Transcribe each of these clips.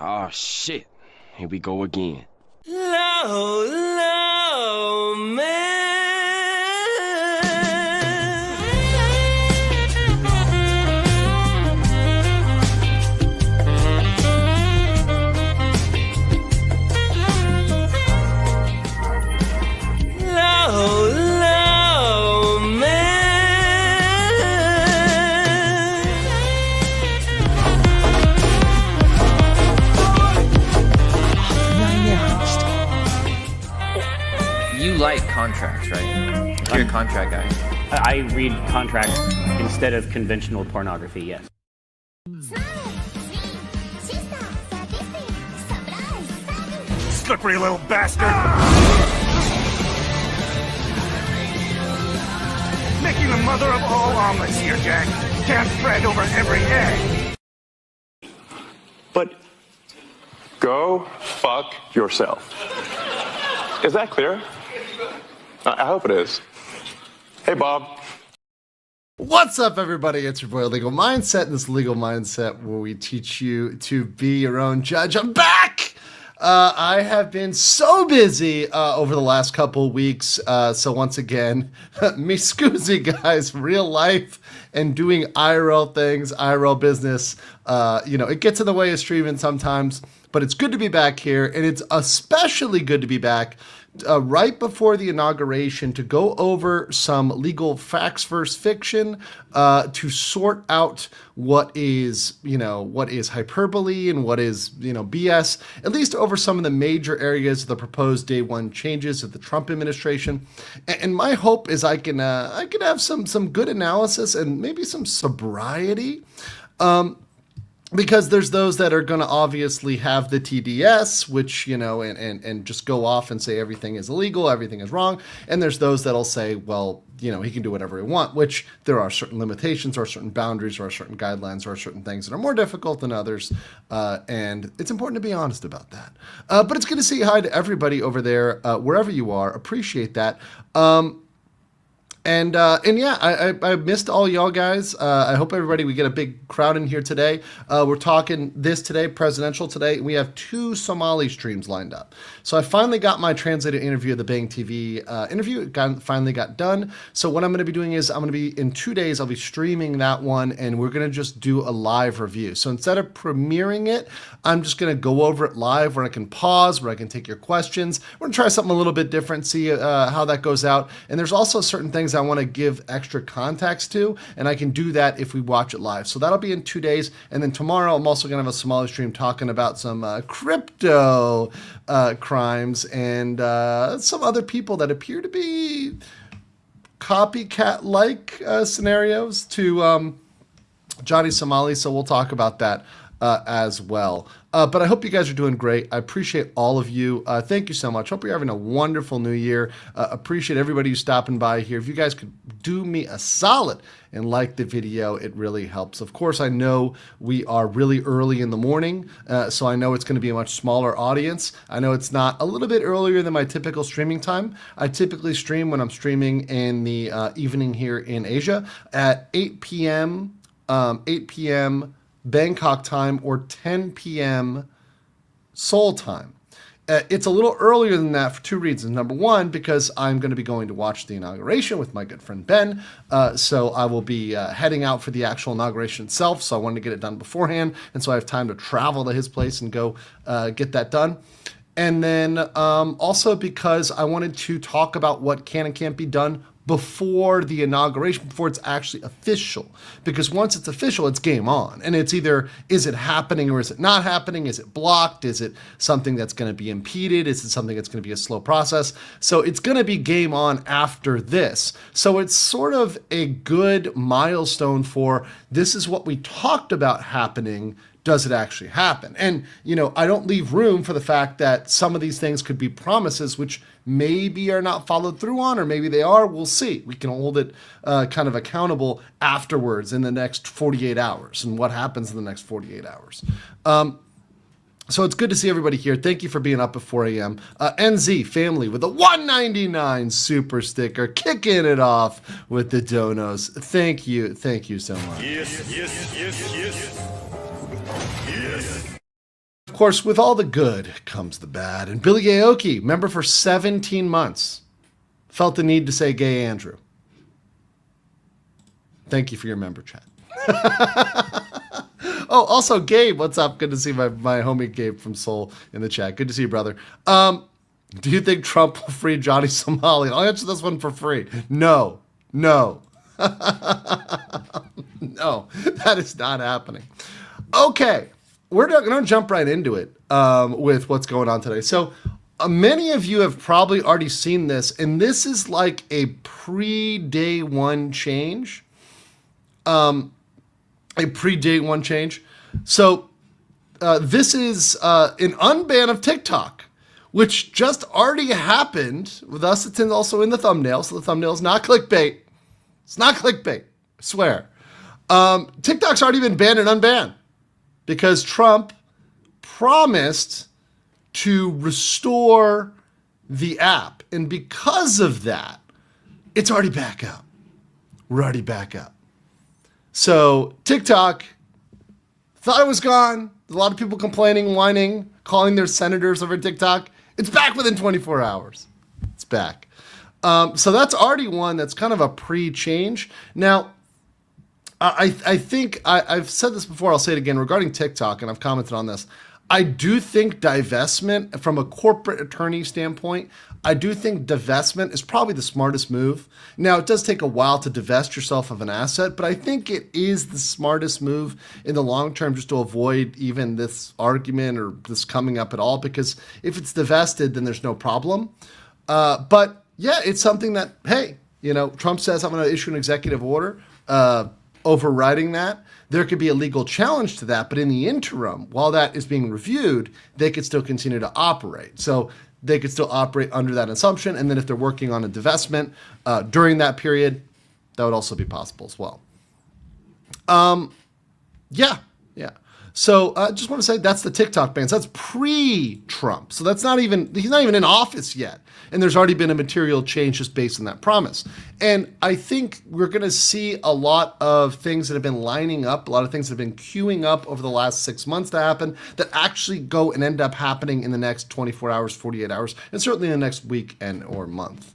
Oh shit, here we go again. Low, low, man. Low, low, man. You like contracts, right? You're a contract guy. I read contracts instead of conventional pornography, yes. Slippery little bastard! Making the mother of all omelets here, Jack. Can't spread over every egg. But go fuck yourself. Is that clear? I hope it is. Hey, Bob. What's up, everybody? It's your boy Legal Mindset, and this Legal Mindset where we teach you to be your own judge. I'm back! I have been so busy over the last couple of weeks. So once again, me scoozy, guys, real life and doing IRL things, IRL business. It gets in the way of streaming sometimes, but it's good to be back here. And it's especially good to be back right before the inauguration to go over some legal facts versus fiction, to sort out what is hyperbole and what is, BS, at least over some of the major areas of the proposed day one changes of the Trump administration. And my hope is I can have some good analysis and maybe some sobriety. Because there's those that are going to obviously have the TDS, which, and just go off and say everything is illegal, everything is wrong. And there's those that'll say, well, he can do whatever he wants, which there are certain limitations or certain boundaries or certain guidelines or certain things that are more difficult than others. And it's important to be honest about that. But it's good to say hi to everybody over there, wherever you are. Appreciate that. And yeah, I missed all y'all guys. I hope everybody, we get a big crowd in here today. We're talking this today, presidential today. We have 2 Somali streams lined up. So I finally got my translated interview of the Bang TV interview. It finally got done. So what I'm going to be doing is I'm going to be, in 2 days, I'll be streaming that one, and we're going to just do a live review. So instead of premiering it, I'm just going to go over it live where I can pause, where I can take your questions. We're going to try something a little bit different, see how that goes out. And there's also certain things I want to give extra context to, and I can do that if we watch it live. So that'll be in 2 days. And then tomorrow, I'm also going to have a Somali stream talking about some crypto crimes and some other people that appear to be copycat-like scenarios to Johnny Somali. So we'll talk about that as well. But I hope you guys are doing great. I appreciate all of you. Thank you so much. Hope you're having a wonderful new year. Appreciate everybody who's stopping by here. If you guys could do me a solid and like the video, it really helps. Of course, I know we are really early in the morning, so I know it's going to be a much smaller audience. I know it's not a little bit earlier than my typical streaming time. I typically stream when I'm streaming in the evening here in Asia at 8 p.m. Bangkok time or 10 p.m. Seoul time. It's a little earlier than that for 2 reasons. Number one, because I'm going to be going to watch the inauguration with my good friend Ben. So I will be heading out for the actual inauguration itself. So I wanted to get it done beforehand. And so I have time to travel to his place and go get that done. And then also because I wanted to talk about what can and can't be done before the inauguration, before it's actually official. Because once it's official, it's game on. And it's either, is it happening or is it not happening? Is it blocked? Is it something that's going to be impeded? Is it something that's going to be a slow process? So it's going to be game on after this. So it's sort of a good milestone for, this is what we talked about happening. Does it actually happen? And, I don't leave room for the fact that some of these things could be promises which maybe are not followed through on, or maybe they are. We'll see. We can hold it kind of accountable afterwards in the next 48 hours and what happens in the next 48 hours. So it's good to see everybody here. Thank you for being up at 4 a.m. NZ family with a 199 super sticker, kicking it off with the donos. Thank you so much. Of course, with all the good comes the bad. And Billy Aoki, member for 17 months, felt the need to say gay Andrew. Thank you for your member chat. Oh, also Gabe, what's up? Good to see my homie Gabe from Seoul in the chat. Good to see you, brother. Do you think Trump will free Johnny Somali? I'll answer this one for free. No. No, that is not happening. Okay, we're going to jump right into it with what's going on today. So many of you have probably already seen this, and this is like a pre-day one change. A pre-day one change. So this is an unban of TikTok, which just already happened with us. It's also in the thumbnail, so the thumbnail is not clickbait. It's not clickbait, I swear. TikTok's already been banned and unbanned because Trump promised to restore the app. And because of that, it's already back up. We're already back up. So TikTok thought it was gone. A lot of people complaining, whining, calling their senators over TikTok. It's back within 24 hours. It's back. So that's already one that's kind of a pre-change. Now, I think I've said this before. I'll say it again regarding TikTok, and I've commented on this. I do think divestment, from a corporate attorney standpoint, I do think divestment is probably the smartest move. Now, it does take a while to divest yourself of an asset, but I think it is the smartest move in the long term just to avoid even this argument or this coming up at all, because if it's divested, then there's no problem. But yeah, it's something that, hey, Trump says I'm going to issue an executive order overriding that. There could be a legal challenge to that, but in the interim, while that is being reviewed, they could still continue to operate. So they could still operate under that assumption, and then if they're working on a divestment during that period, that would also be possible as well. Yeah. So I just want to say that's the TikTok ban. So that's pre-Trump. So he's not even in office yet. And there's already been a material change just based on that promise. And I think we're going to see a lot of things that have been lining up, a lot of things that have been queuing up over the last 6 months to happen that actually go and end up happening in the next 24 hours, 48 hours, and certainly in the next week or month.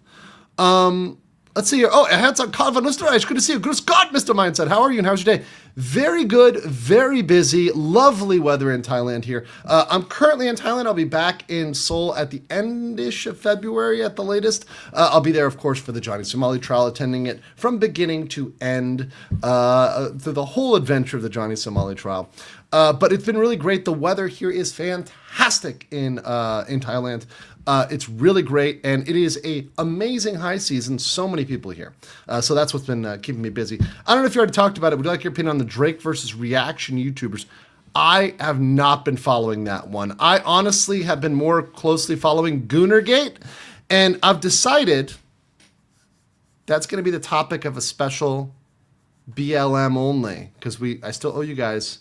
Let's see here. Oh, Herz on Karvan Österreich. Good to see you. Grüß Gott, Mr. Mindset. How are you and how's your day? Very good, very busy. Lovely weather in Thailand here. I'm currently in Thailand. I'll be back in Seoul at the end-ish of February at the latest. I'll be there, of course, for the Johnny Somali trial, attending it from beginning to end through the whole adventure of the Johnny Somali trial. But it's been really great. The weather here is fantastic in Thailand. It's really great, and it is an amazing high season. So many people here. So that's what's been keeping me busy. I don't know if you already talked about it. Would you like your opinion on the Drake versus reaction YouTubers? I have not been following that one. I honestly have been more closely following Goonergate, and I've decided that's going to be the topic of a special BLM only, because I still owe you guys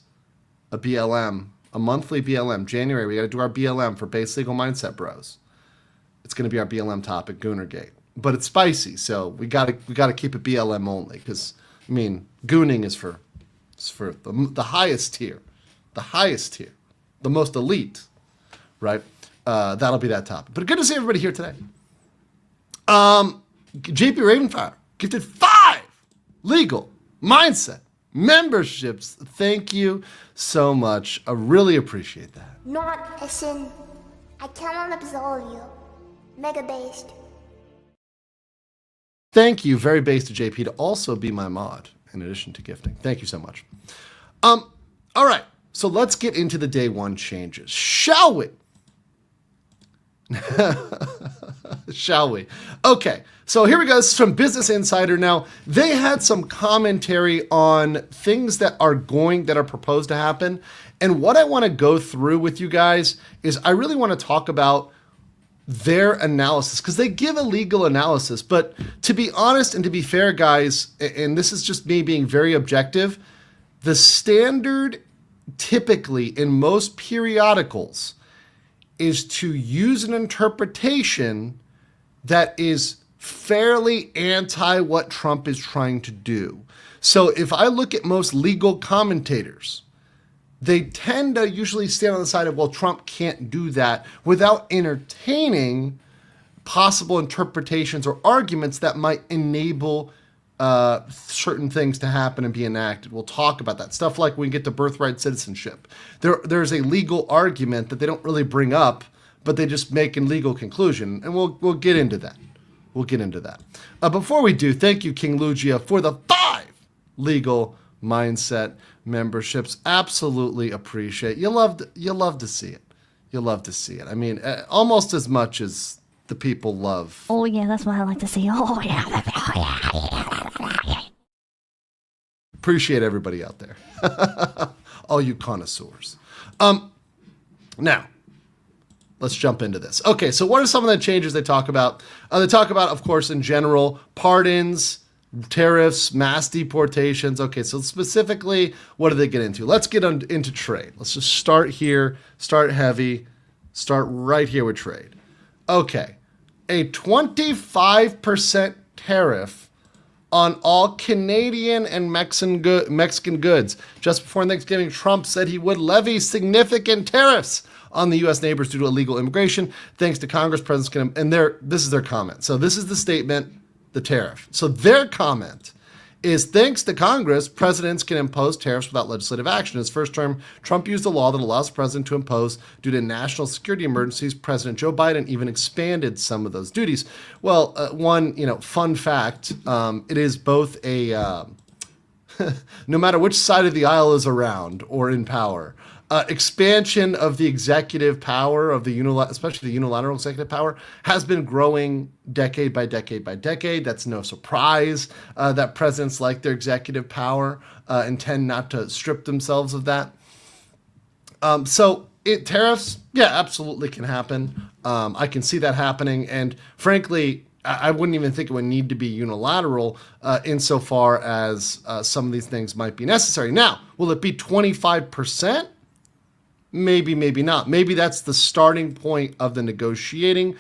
a BLM, a monthly BLM. January, we got to do our BLM for Base Legal Mindset Bros. It's going to be our BLM topic, Goonergate, but it's spicy, so we got to keep it BLM only, because gooning is for the highest tier, the most elite, right? That'll be that topic. But good to see everybody here today. JP Ravenfire gifted 5 legal mindset memberships. Thank you so much. I really appreciate that. Not a sin. I cannot absolve you. Mega based. Thank you, very base to JP, to also be my mod in addition to gifting. Thank you so much. All right, so let's get into the day one changes, shall we? Shall we? Okay, so here we go. This is from Business Insider. Now, they had some commentary on things that are proposed to happen. And what I want to go through with you guys is I really want to talk about their analysis, because they give a legal analysis. But to be honest and to be fair, guys, and this is just me being very objective, the standard typically in most periodicals is to use an interpretation that is fairly anti what Trump is trying to do. So if I look at most legal commentators, they tend to usually stand on the side of, well, Trump can't do that, without entertaining possible interpretations or arguments that might enable certain things to happen and be enacted. We'll talk about that. Stuff like when we get to birthright citizenship. There's a legal argument that they don't really bring up, but they just make a legal conclusion. And we'll get into that. We'll get into that. Before we do, thank you, King Lugia, for the 5 legal mindset memberships. Absolutely appreciate. You love to see it. You love to see it. I mean, almost as much as the people love. Oh yeah, that's what I like to see. Oh yeah. Oh, yeah. Appreciate everybody out there. All you connoisseurs. Now, let's jump into this. Okay, so what are some of the changes they talk about? They talk about, of course, in general, pardons, tariffs, mass deportations. Okay, so specifically, what do they get into? Let's get into trade. Let's just start here, start heavy, start right here with trade. Okay, a 25% tariff on all Canadian and Mexican goods. Just before Thanksgiving, Trump said he would levy significant tariffs on the U.S. neighbors due to illegal immigration. Thanks to Congress, presidents can, and this is their comment. So this is the statement, the tariff. So their comment is, thanks to Congress, presidents can impose tariffs without legislative action. In his first term, Trump used a law that allows the president to impose due to national security emergencies. President Joe Biden even expanded some of those duties. Well, one, fun fact, it is both a, no matter which side of the aisle is around or in power, expansion of the executive power of the especially the unilateral executive power has been growing decade by decade by decade. That's no surprise that presidents like their executive power and tend not to strip themselves of that. Tariffs, yeah, absolutely can happen. I can see that happening. And frankly, I wouldn't even think it would need to be unilateral insofar as some of these things might be necessary. Now, will it be 25%? Maybe, maybe not. Maybe that's the starting point of the negotiating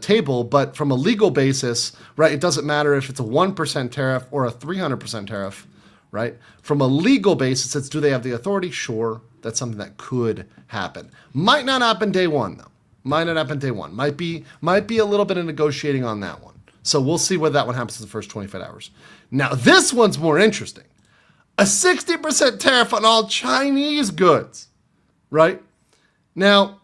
table, but from a legal basis, right, it doesn't matter if it's a 1% tariff or a 300% tariff, right? From a legal basis, it's do they have the authority? Sure, that's something that could happen. Might not happen day one, though. Might not happen day one. Might be a little bit of negotiating on that one. So we'll see whether that one happens in the first 25 hours. Now, this one's more interesting. A 60% tariff on all Chinese goods. Right? Now,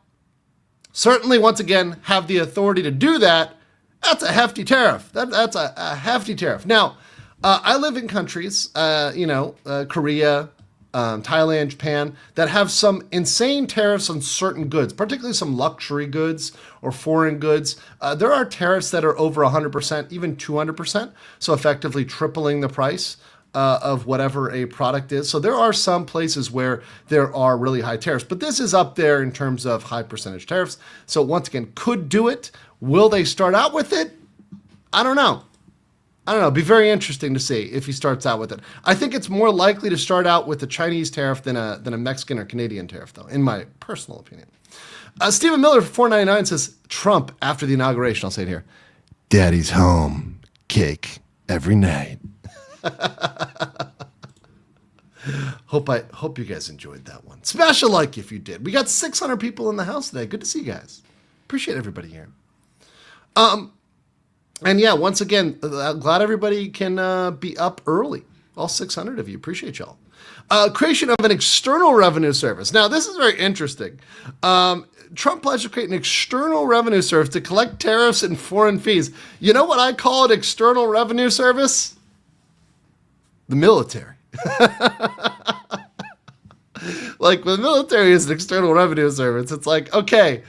certainly, once again, have the authority to do that. That's a hefty tariff. That's a hefty tariff. Now, I live in countries, Korea, Thailand, Japan, that have some insane tariffs on certain goods, particularly some luxury goods or foreign goods. There are tariffs that are over 100%, even 200%, so effectively tripling the price of whatever a product is. So there are some places where there are really high tariffs, but this is up there in terms of high percentage tariffs. So once again, could do it. Will they start out with it? I don't know. It'd be very interesting to see if he starts out with it. I think it's more likely to start out with a Chinese tariff than a Mexican or Canadian tariff, though, in my personal opinion. Stephen Miller for $4.99 says, Trump after the inauguration, I'll say it here, Daddy's home, cake every night. Hope you guys enjoyed that one. Smash a like if you did. We got 600 people in the house today. Good to see you guys. Appreciate everybody here. And yeah, once again, glad everybody can be up early. All 600 of you. Appreciate y'all. Creation of an external revenue service. Now, this is very interesting. Trump pledged to create an external revenue service to collect tariffs and foreign fees. You know what I call an external revenue service? The military. Like, the military is an external revenue service. It's like, okay,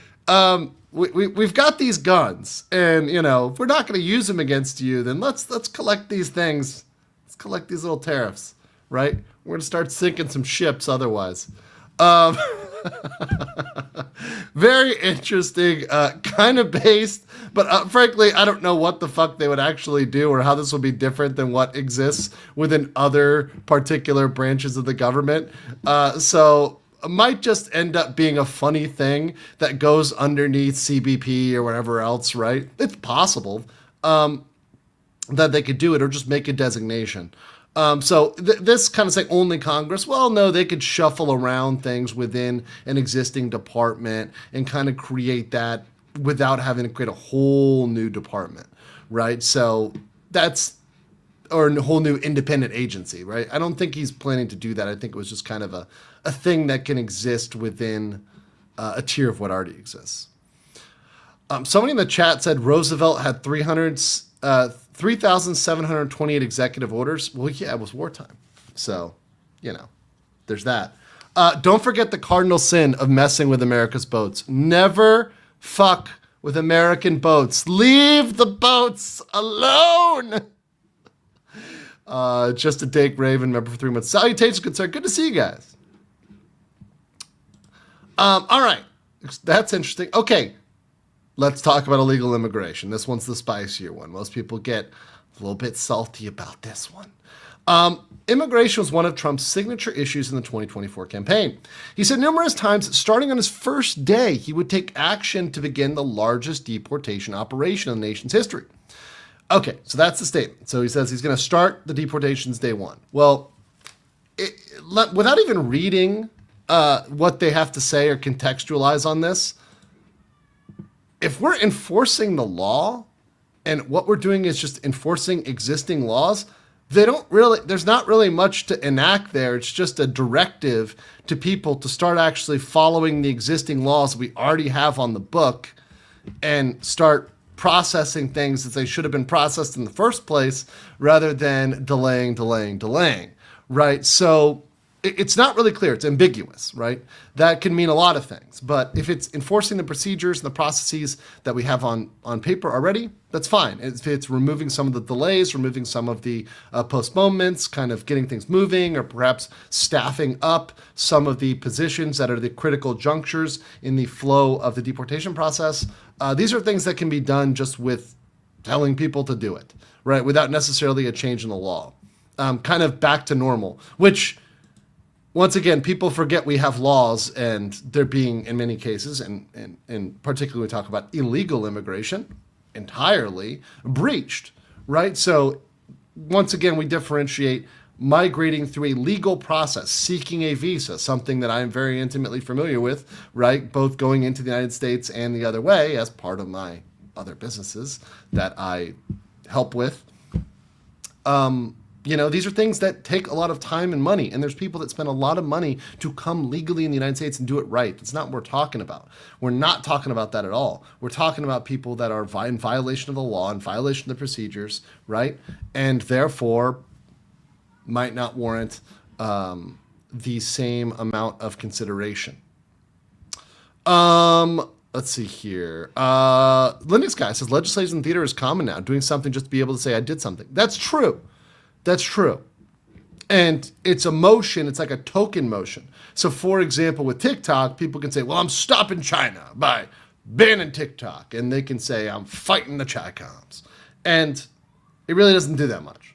we've got these guns, and if we're not going to use them against you, then let's collect these things. Let's collect these little tariffs, right? We're going to start sinking some ships otherwise. Very interesting, kind of based, but frankly, I don't know what the fuck they would actually do or how this will be different than what exists within other particular branches of the government. So it might just end up being a funny thing that goes underneath CBP or whatever else, right? It's possible that they could do it or just make a designation. So this kind of saying only Congress, well, no, they could shuffle around things within an existing department and kind of create that without having to create a whole new department, right? So that's, or a whole new independent agency, right? I don't think he's planning to do that. I think it was just kind of a thing that can exist within a tier of what already exists. Somebody in the chat said Roosevelt had 3,728 executive orders. Well, yeah, it was wartime. So, there's that. Don't forget the cardinal sin of messing with America's boats. Never fuck with American boats. Leave the boats alone. Just a Dake Raven, member for 3 months. Salutations, good sir. Good to see you guys. All right. That's interesting. Okay. Let's talk about illegal immigration. This one's the spicier one. Most people get a little bit salty about this one. Immigration was one of Trump's signature issues in the 2024 campaign. He said numerous times, starting on his first day, he would take action to begin the largest deportation operation in the nation's history. Okay, so that's the statement. So he says he's going to start the deportations day one. Well, without even reading what they have to say or contextualize on this, if we're enforcing the law and what we're doing is just enforcing existing laws, there's not really much to enact there. It's just a directive to people to start actually following the existing laws we already have on the book and start processing things that they should have been processed in the first place rather than delaying, right? So it's not really clear. It's ambiguous, right? That can mean a lot of things. But if it's enforcing the procedures and the processes that we have on paper already, that's fine. If it's removing some of the delays, removing some of the postponements, kind of getting things moving, or perhaps staffing up some of the positions that are the critical junctures in the flow of the deportation process, these are things that can be done just with telling people to do it, right? Without necessarily a change in the law. Kind of back to normal, which... Once again, people forget we have laws and they're being, in many cases, and particularly when we talk about illegal immigration, entirely breached, right? So once again, we differentiate migrating through a legal process, seeking a visa, something that I'm very intimately familiar with, right? Both going into the United States and the other way as part of my other businesses that I help with. These are things that take a lot of time and money, and there's people that spend a lot of money to come legally in the United States and do it right. That's not what we're talking about. We're not talking about that at all. We're talking about people that are in violation of the law, in violation of the procedures, right? And therefore might not warrant the same amount of consideration. Let's see here. Linux Guy says legislation in theater is common now, doing something just to be able to say I did something. That's true. That's true. And it's a motion. It's like a token motion. So, for example, with TikTok, people can say, well, I'm stopping China by banning TikTok. And they can say, I'm fighting the Chi-Coms. And it really doesn't do that much,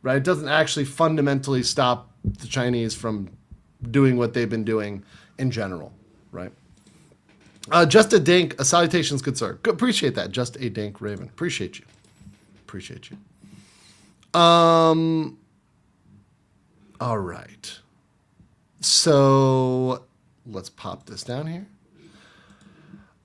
right? It doesn't actually fundamentally stop the Chinese from doing what they've been doing in general, right? Just a Dink, salutations, good sir. Appreciate that. Just a Dink Raven. Appreciate you. All right. So let's pop this down here.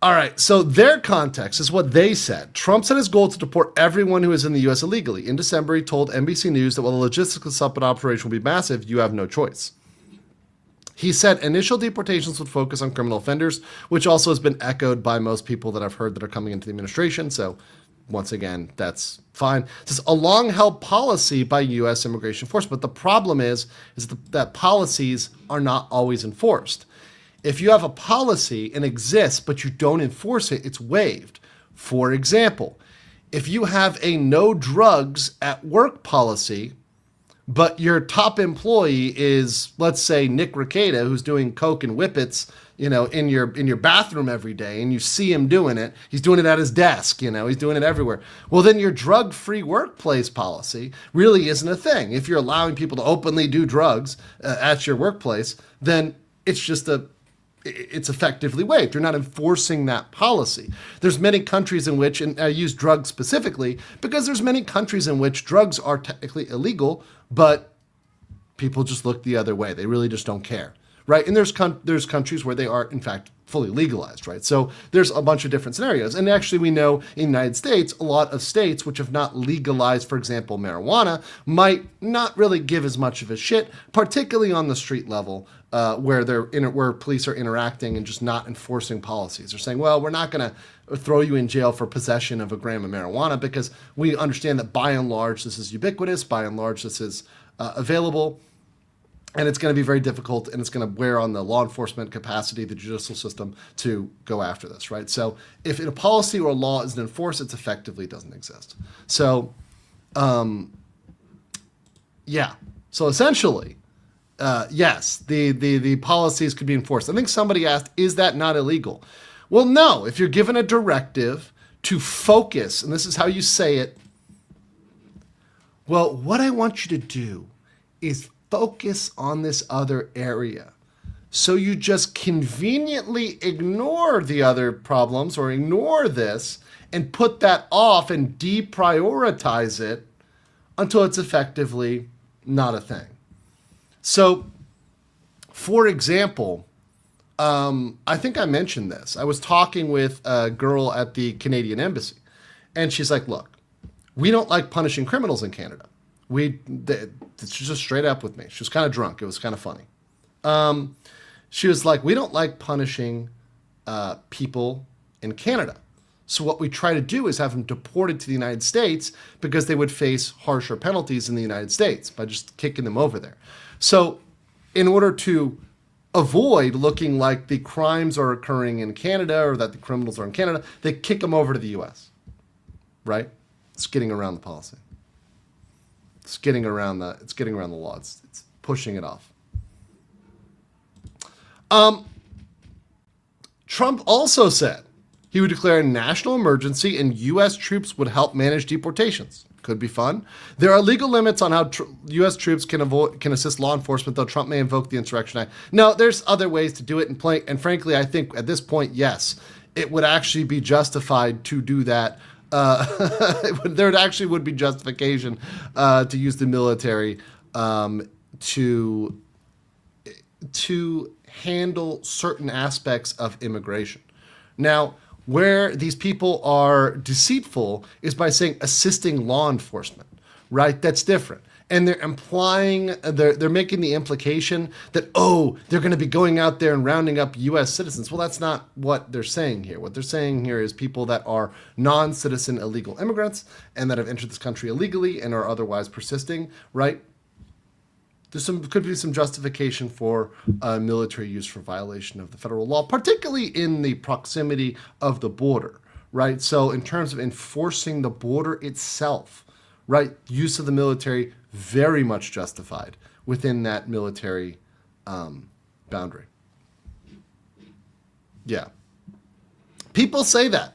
All right. So their context is what they said. Trump set his goal to deport everyone who is in the U.S. illegally. In December, he told NBC News that while the logistical supplement operation will be massive, you have no choice. He said initial deportations would focus on criminal offenders, which also has been echoed by most people that I've heard that are coming into the administration. So once again, that's fine. It says a long-held policy by U.S. immigration enforcement. But the problem is that policies are not always enforced. If you have a policy and exists, but you don't enforce it, it's waived. For example, if you have a no drugs at work policy, but your top employee is, let's say, Nick Rekieta, who's doing coke and whippets in your bathroom every day, and you see him doing it. He's doing it at his desk, he's doing it everywhere. Well, then your drug-free workplace policy really isn't a thing. If you're allowing people to openly do drugs at your workplace, then it's effectively waived. You're not enforcing that policy. There's many countries in which, and I use drugs specifically because there's many countries in which drugs are technically illegal, but people just look the other way. They really just don't care, right? And there's countries where they are, in fact, fully legalized, right? So there's a bunch of different scenarios. And actually, we know in the United States, a lot of states which have not legalized, for example, marijuana, might not really give as much of a shit, particularly on the street level, where police are interacting and just not enforcing policies. They're saying, well, we're not going to throw you in jail for possession of a gram of marijuana because we understand that by and large this is ubiquitous, by and large this is available, and it's going to be very difficult, and it's going to wear on the law enforcement capacity, the judicial system, to go after this, right? So if a policy or a law isn't enforced, it effectively doesn't exist. So, yeah. So essentially, yes, the policies could be enforced. I think somebody asked, is that not illegal? Well, no. If you're given a directive to focus, and this is how you say it, well, what I want you to do is focus on this other area. So you just conveniently ignore the other problems or ignore this and put that off and deprioritize it until it's effectively not a thing. So, for example, I think I mentioned this. I was talking with a girl at the Canadian Embassy, and she's like, look, we don't like punishing criminals in Canada. She's just straight up with me. She was kind of drunk. It was kind of funny. She was like, we don't like punishing people in Canada. So what we try to do is have them deported to the United States because they would face harsher penalties in the United States by just kicking them over there. So in order to avoid looking like the crimes are occurring in Canada or that the criminals are in Canada, they kick them over to the U.S., right? It's getting around the policy. It's getting around the law. It's pushing it off. Trump also said he would declare a national emergency and U.S. troops would help manage deportations. Could be fun. There are legal limits on how U.S. troops can assist law enforcement, though Trump may invoke the Insurrection Act. No, there's other ways to do it. And frankly, I think at this point, yes, it would actually be justified to do that. There would be justification to use the military to handle certain aspects of immigration. Now, where these people are deceitful is by saying assisting law enforcement, right? That's different. And they're making the implication that, they're going to be going out there and rounding up U.S. citizens. Well, that's not what they're saying here. What they're saying here is people that are non-citizen illegal immigrants and that have entered this country illegally and are otherwise persisting, right? Could be some justification for military use for violation of the federal law, particularly in the proximity of the border, right? So in terms of enforcing the border itself, right, use of the military, very much justified within that military boundary. Yeah. People say that.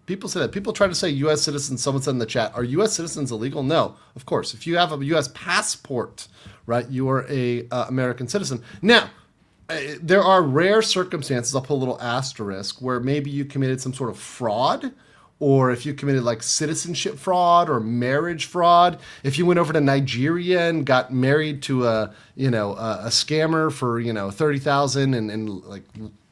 People try to say U.S. citizens. Someone said in the chat, are U.S. citizens illegal? No, of course. If you have a U.S. passport, right, you are a American citizen. Now, there are rare circumstances, I'll put a little asterisk, where maybe you committed some sort of fraud, or if you committed like citizenship fraud or marriage fraud. If you went over to Nigeria and got married to a scammer for $30,000 and like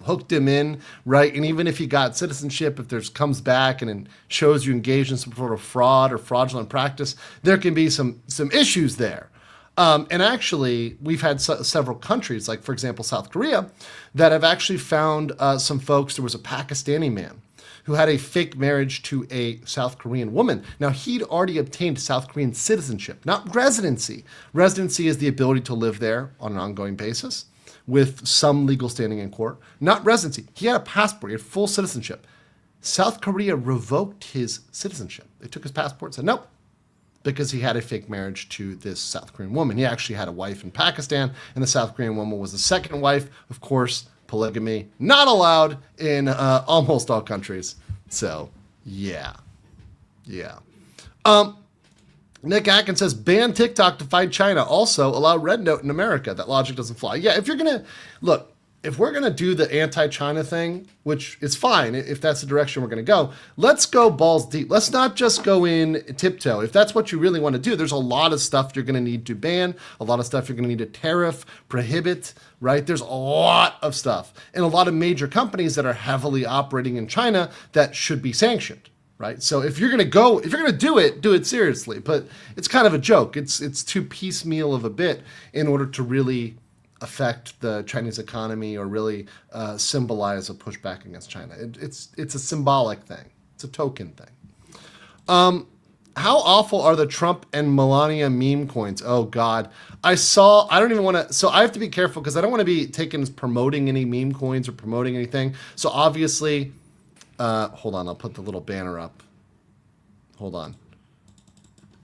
hooked him in, right? And even if he got citizenship, if there's comes back and shows you engaged in some sort of fraud or fraudulent practice, there can be some issues there. And actually, we've had several countries, like, for example, South Korea, that have actually found some folks. There was a Pakistani man who had a fake marriage to a South Korean woman. Now, he'd already obtained South Korean citizenship, not residency. Residency is the ability to live there on an ongoing basis with some legal standing in court, not residency. He had a passport, he had full citizenship. South Korea revoked his citizenship. They took his passport and said, nope, because he had a fake marriage to this South Korean woman. He actually had a wife in Pakistan, and the South Korean woman was the second wife, of course, polygamy not allowed in almost all countries. So, yeah. Nick Atkins says, ban TikTok to fight China. Also, allow Red Note in America. That logic doesn't fly. Yeah, if you're going to... Look, if we're going to do the anti-China thing, which is fine if that's the direction we're going to go, let's go balls deep. Let's not just go in tiptoe. If that's what you really want to do, there's a lot of stuff you're going to need to ban, a lot of stuff you're going to need to tariff, prohibit, right? There's a lot of stuff. And a lot of major companies that are heavily operating in China that should be sanctioned. Right. So if you're going to do it seriously, but it's kind of a joke. It's too piecemeal of a bit in order to really affect the Chinese economy or really symbolize a pushback against China. It's a symbolic thing. It's a token thing. How awful are the Trump and Melania meme coins? Oh God. I don't even want to, so I have to be careful because I don't want to be taken as promoting any meme coins or promoting anything. So obviously, hold on, I'll put the little banner up. Hold on.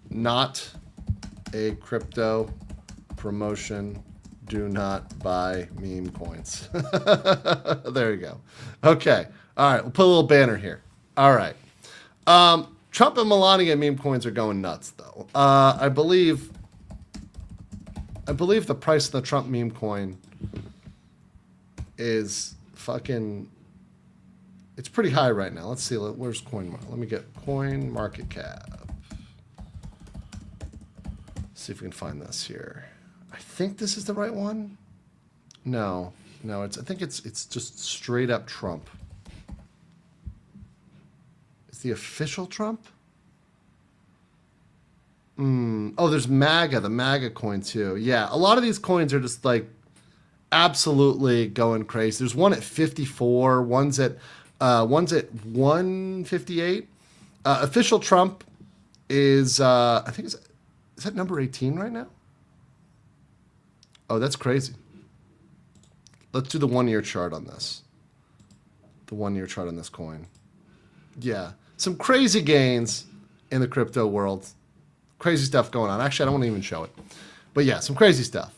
Not a crypto promotion. Do not buy meme coins. There you go. Okay. All right, we'll put a little banner here. All right. Trump and Melania meme coins are going nuts, though. I believe the price of the Trump meme coin is fucking... It's pretty high right now. Let's see. Where's coin? Let me get coin market cap. See if we can find this here. I think this is the right one. No. I think it's just straight up Trump. Is the official Trump? Oh, there's MAGA, the MAGA coin too. Yeah, a lot of these coins are just like absolutely going crazy. There's one at 54. One's at 158. Official Trump is I think is that number 18 right now? Oh, that's crazy. Let's do the 1 year chart on this. The 1 year chart on this coin. Yeah, some crazy gains in the crypto world. Crazy stuff going on. Actually, I don't want to even show it. But yeah, some crazy stuff.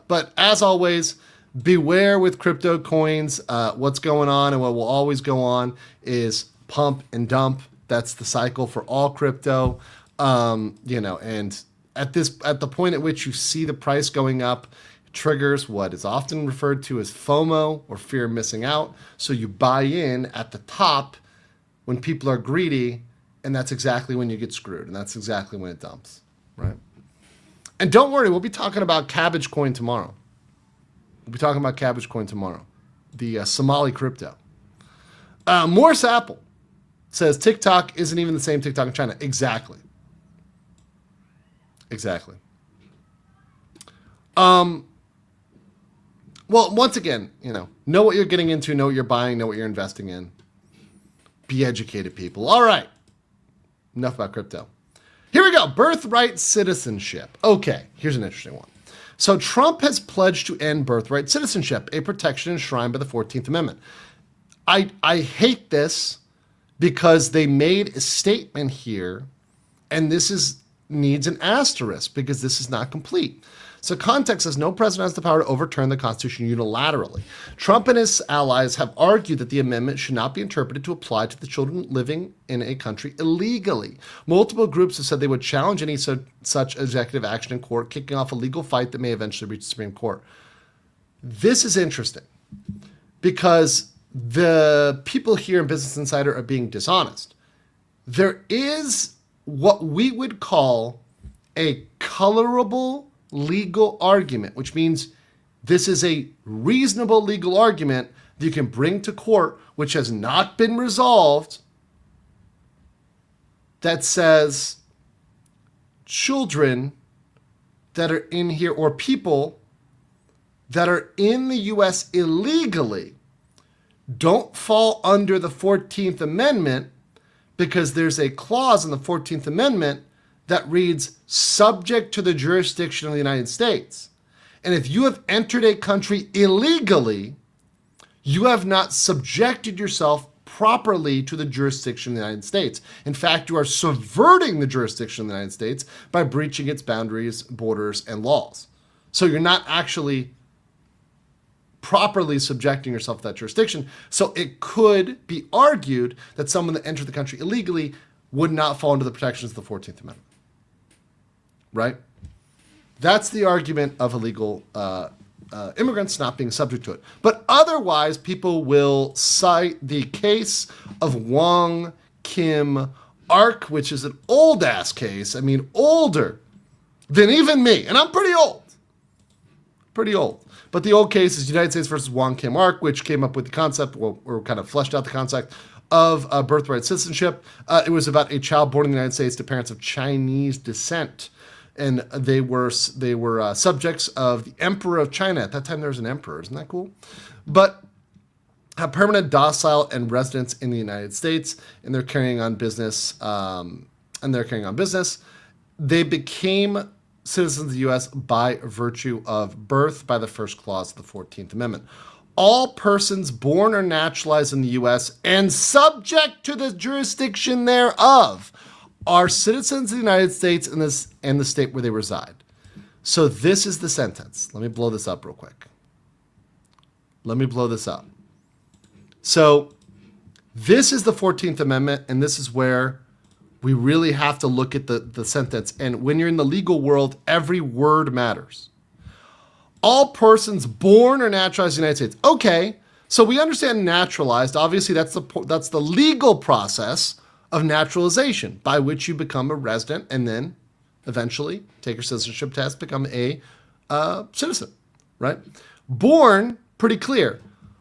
But as always, beware with crypto coins. What's going on and what will always go on is pump and dump. That's the cycle for all crypto. And at the point at which you see the price going up, it triggers what is often referred to as FOMO, or fear of missing out. So you buy in at the top when people are greedy, and that's exactly when you get screwed, and that's exactly when it dumps, right? And don't worry, we'll be talking about Cabbage Coin tomorrow. The Somali crypto. Morse Apple says TikTok isn't even the same TikTok in China. Exactly. Well, once again, know what you're getting into, know what you're buying, know what you're investing in. Be educated, people. All right. Enough about crypto. Here we go. Birthright citizenship. Okay, here's an interesting one. So Trump has pledged to end birthright citizenship, a protection enshrined by the 14th Amendment. I hate this because they made a statement here, and this needs an asterisk because this is not complete. So context says no president has the power to overturn the Constitution unilaterally. Trump and his allies have argued that the amendment should not be interpreted to apply to the children living in a country illegally. Multiple groups have said they would challenge any such executive action in court, kicking off a legal fight that may eventually reach the Supreme Court. This is interesting because the people here in Business Insider are being dishonest. There is what we would call a colorable legal argument, which means this is a reasonable legal argument that you can bring to court, which has not been resolved, that says children that are in here or people that are in the U.S. illegally don't fall under the 14th Amendment because there's a clause in the 14th Amendment that reads, subject to the jurisdiction of the United States. And if you have entered a country illegally, you have not subjected yourself properly to the jurisdiction of the United States. In fact, you are subverting the jurisdiction of the United States by breaching its boundaries, borders, and laws. So you're not actually properly subjecting yourself to that jurisdiction. So it could be argued that someone that entered the country illegally would not fall under the protections of the 14th Amendment. Right? That's the argument of illegal immigrants not being subject to it. But otherwise, people will cite the case of Wong Kim Ark, which is an old-ass case. I mean, older than even me. And I'm pretty old. Pretty old. But the old case is United States versus Wong Kim Ark, which came up with the concept, or kind of fleshed out the concept of birthright citizenship. It was about a child born in the United States to parents of Chinese descent. And they were subjects of the Emperor of China. At that time, there was an emperor. Isn't that cool? But have permanent domicile and residence in the United States, and they're carrying on business. They became citizens of the U.S. by virtue of birth by the first clause of the 14th Amendment. All persons born or naturalized in the U.S. and subject to the jurisdiction thereof are citizens of the United States and the state where they reside. So this is the sentence. Let me blow this up real quick. So this is the 14th Amendment, and this is where we really have to look at the sentence. And when you're in the legal world, every word matters. All persons born or naturalized in the United States. Okay, so we understand naturalized. Obviously, that's the legal process of naturalization, by which you become a resident and then eventually take your citizenship test, become a citizen, right? Born, pretty clear.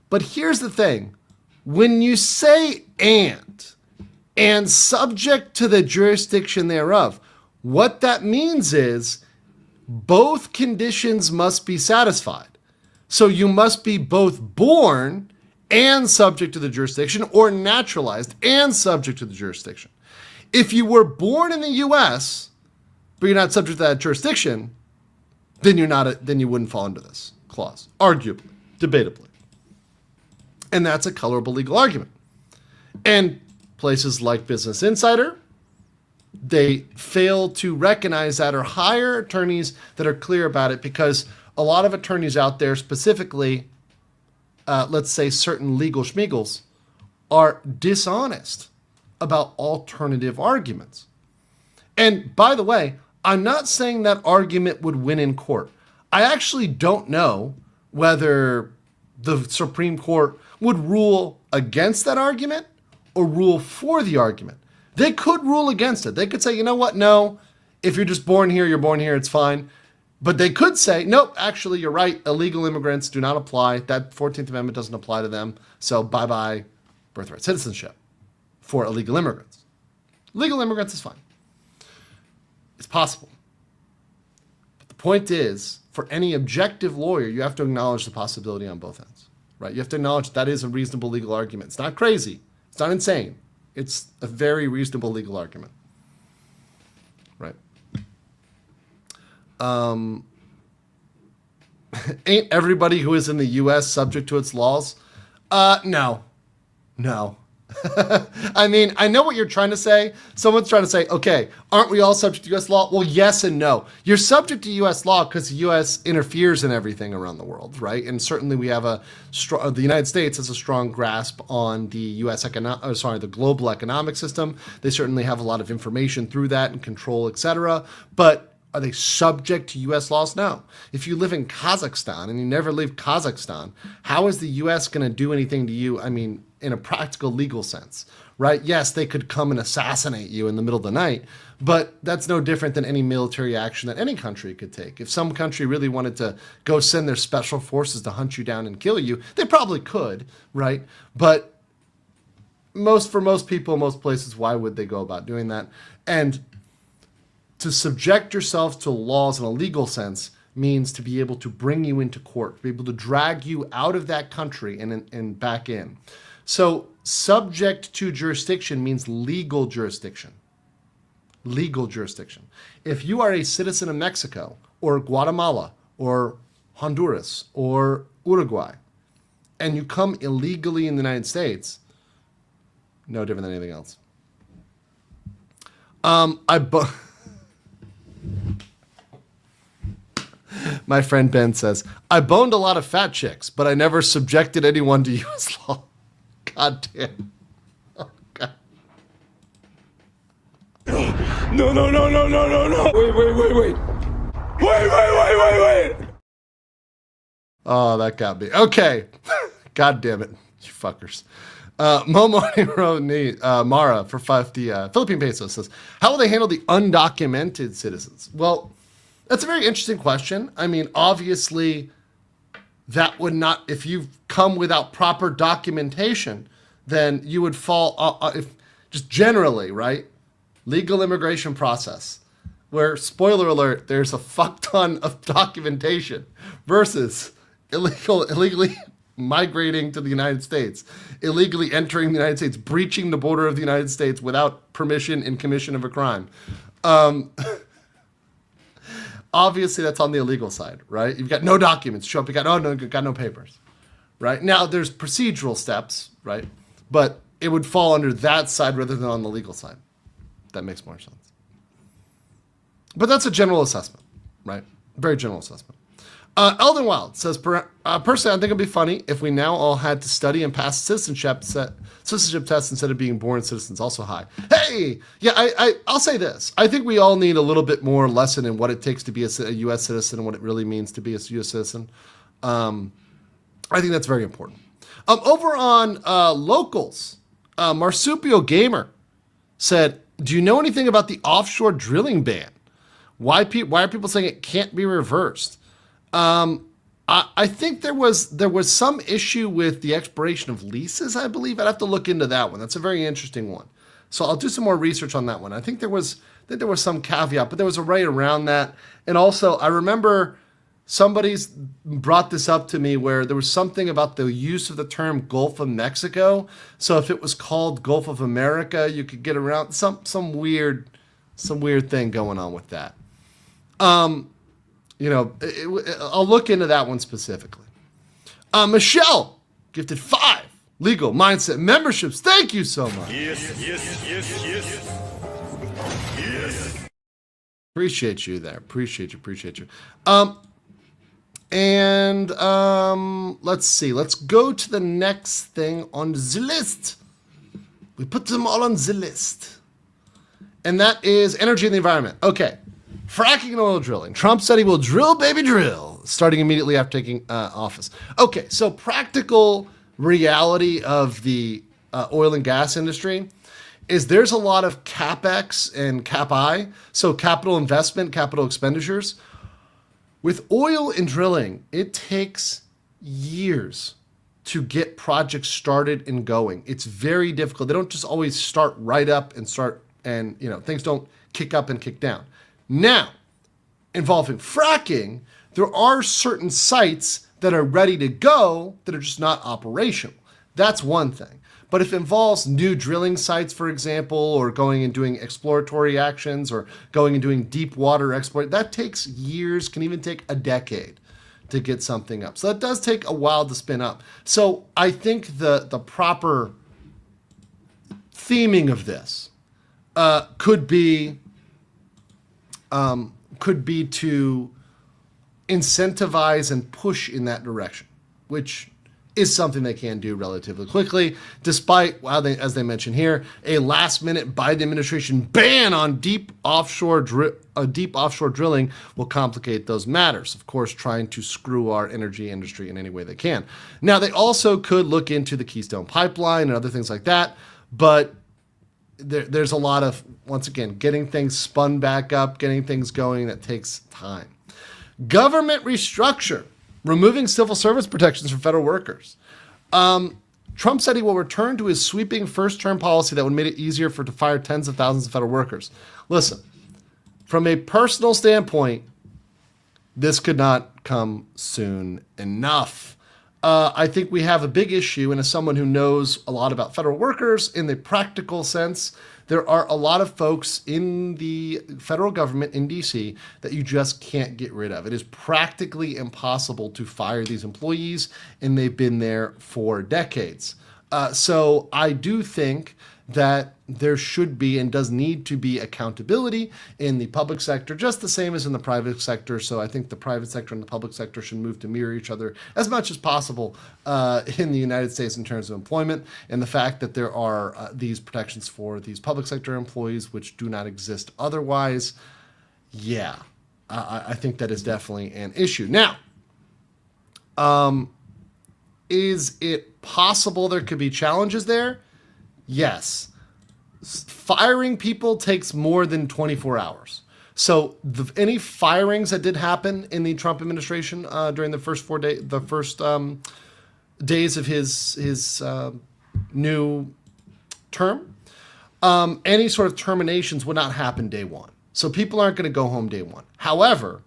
But here's the thing. When you say and subject to the jurisdiction thereof, what that means is both conditions must be satisfied. So you must be both born and subject to the jurisdiction, or naturalized and subject to the jurisdiction. If you were born in the U.S., but you're not subject to that jurisdiction, then you wouldn't fall under this clause, arguably, debatably. And that's a colorable legal argument. And places like Business Insider, they fail to recognize that, or hire attorneys that are clear about it, because a lot of attorneys out there, specifically let's say certain legal schmeagles, are dishonest about alternative arguments. And by the way, I'm not saying that argument would win in court. I actually don't know whether the Supreme Court would rule against that argument or rule for the argument. They could rule against it. They could say, you know what, no, if you're just born here, you're born here, it's fine. But they could say, nope, actually, you're right. Illegal immigrants do not apply. That 14th Amendment doesn't apply to them. So bye-bye birthright citizenship for illegal immigrants. Legal immigrants is fine. It's possible. But the point is, for any objective lawyer, you have to acknowledge the possibility on both ends, right? You have to acknowledge that is a reasonable legal argument. It's not crazy. It's not insane. It's a very reasonable legal argument, right? Ain't everybody who is in the U.S. subject to its laws? No. I mean, I know what you're trying to say. Someone's trying to say, okay, aren't we all subject to U.S. law? Well, yes and no. You're subject to U.S. law because the U.S. interferes in everything around the world, right? And certainly we have the United States has a strong grasp on the the global economic system. They certainly have a lot of information through that and control, etc. But are they subject to U.S. laws? No. If you live in Kazakhstan and you never leave Kazakhstan, how is the U.S. going to do anything to you? I mean, in a practical legal sense, right? Yes, they could come and assassinate you in the middle of the night, but that's no different than any military action that any country could take. If some country really wanted to go send their special forces to hunt you down and kill you, they probably could, right? But for most people, most places, why would they go about doing that? And to subject yourself to laws in a legal sense means to be able to bring you into court, to be able to drag you out of that country and back in. So subject to jurisdiction means legal jurisdiction. Legal jurisdiction. If you are a citizen of Mexico or Guatemala or Honduras or Uruguay and you come illegally in the United States, no different than anything else. My friend Ben says, I boned a lot of fat chicks, but I never subjected anyone to U.S. law. God damn. Oh, God. No, no, no, no, no, no, no. Wait. Wait. Oh, that got me. Okay. God damn it. You fuckers. Mara for 50 Philippine pesos says, how will they handle the undocumented citizens? Well, that's a very interesting question. I mean, obviously, that would not, if you've come without proper documentation, then you would fall, if just generally, right? Legal immigration process, where, spoiler alert, there's a fuck ton of documentation versus illegally migrating to the United States, illegally entering the United States, breaching the border of the United States without permission in commission of a crime. Obviously, that's on the illegal side, right? You've got no documents. Show up, you got no papers, right? Now, there's procedural steps, right? But it would fall under that side rather than on the legal side. That makes more sense. But that's a general assessment, right? Very general assessment. Elden Wild says, personally, I think it'd be funny if we now all had to study and pass citizenship tests instead of being born citizens. Also, hi. Hey, yeah, I'll say this. I think we all need a little bit more lesson in what it takes to be a U.S. citizen and what it really means to be a U.S. citizen. I think that's very important. Over on Locals, Marsupio Gamer said, do you know anything about the offshore drilling ban? Why are people saying it can't be reversed? I think there was some issue with the expiration of leases, I believe. I'd have to look into that one. That's a very interesting one. So I'll do some more research on that one. I think there was some caveat, but there was a way around that. And also, I remember somebody's brought this up to me where there was something about the use of the term Gulf of Mexico. So if it was called Gulf of America, you could get around some weird thing going on with that. I'll look into that one specifically. Michelle gifted 5 legal mindset memberships. Thank you so much. Yes. Appreciate you there. Appreciate you. Let's see. Let's go to the next thing on the list. We put them all on the list. And that is energy and the environment. Okay. Fracking and oil drilling. Trump said he will drill, baby, drill, starting immediately after taking office. Okay, so practical reality of the oil and gas industry is there's a lot of CapEx and CapI, so capital investment, capital expenditures. With oil and drilling, it takes years to get projects started and going. It's very difficult. They don't just always start right up and things don't kick up and kick down. Now, involving fracking, there are certain sites that are ready to go that are just not operational. That's one thing. But if it involves new drilling sites, for example, or going and doing exploratory actions or going and doing deep water exploration, that takes years, can even take a decade to get something up. So that does take a while to spin up. So I think the proper theming of this could be to incentivize and push in that direction, which is something they can do relatively quickly, despite, as they mentioned here, a last-minute Biden administration ban on deep offshore drilling will complicate those matters. Of course, trying to screw our energy industry in any way they can. Now, they also could look into the Keystone Pipeline and other things like that, but there's a lot of, once again, getting things spun back up, getting things going, that takes time. Government restructure, removing civil service protections for federal workers. Trump said he will return to his sweeping first-term policy that would make it easier to fire tens of thousands of federal workers. Listen, from a personal standpoint, this could not come soon enough. I think we have a big issue, and as someone who knows a lot about federal workers in the practical sense, there are a lot of folks in the federal government in DC that you just can't get rid of. It is practically impossible to fire these employees, and they've been there for decades. So I do think that there should be and does need to be accountability in the public sector, just the same as in the private sector. So I think the private sector and the public sector should move to mirror each other as much as possible in the United States in terms of employment. And the fact that there are these protections for these public sector employees, which do not exist otherwise, yeah, I think that is definitely an issue. Now, is it possible there could be challenges there? Yes. Firing people takes more than 24 hours. So any firings that did happen in the Trump administration during the first days of his new term, any sort of terminations would not happen day one. So people aren't going to go home day one. However,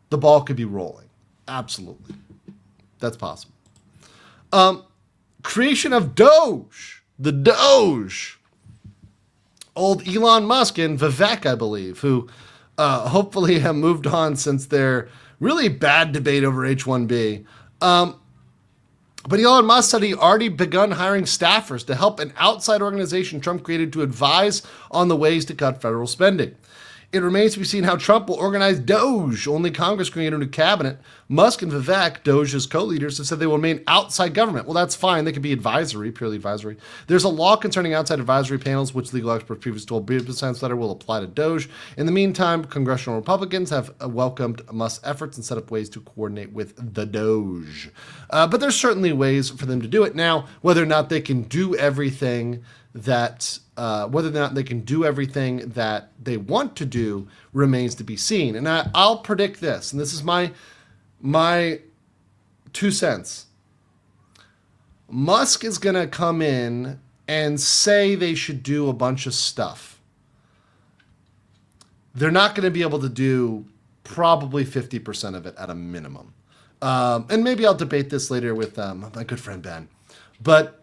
the ball could be rolling. Absolutely. That's possible. Creation of Doge. The Doge. Old Elon Musk and Vivek, I believe, who hopefully have moved on since their really bad debate over H-1B. But Elon Musk said he already begun hiring staffers to help an outside organization Trump created to advise on the ways to cut federal spending. It remains to be seen how Trump will organize Doge. Only Congress created a new cabinet. Musk and Vivek, Doge's co-leaders, have said they will remain outside government. Well, that's fine. They could be advisory, purely advisory. There's a law concerning outside advisory panels, which legal experts previously told Business Science Letter will apply to Doge. In the meantime, congressional Republicans have welcomed Musk's efforts and set up ways to coordinate with the Doge. But there's certainly ways for them to do it. Now, whether or not they can do everything that they want to do remains to be seen. And I'll predict this, and this is my 2 cents. Musk is going to come in and say they should do a bunch of stuff. They're not going to be able to do probably 50% of it at a minimum. And maybe I'll debate this later with my good friend Ben. But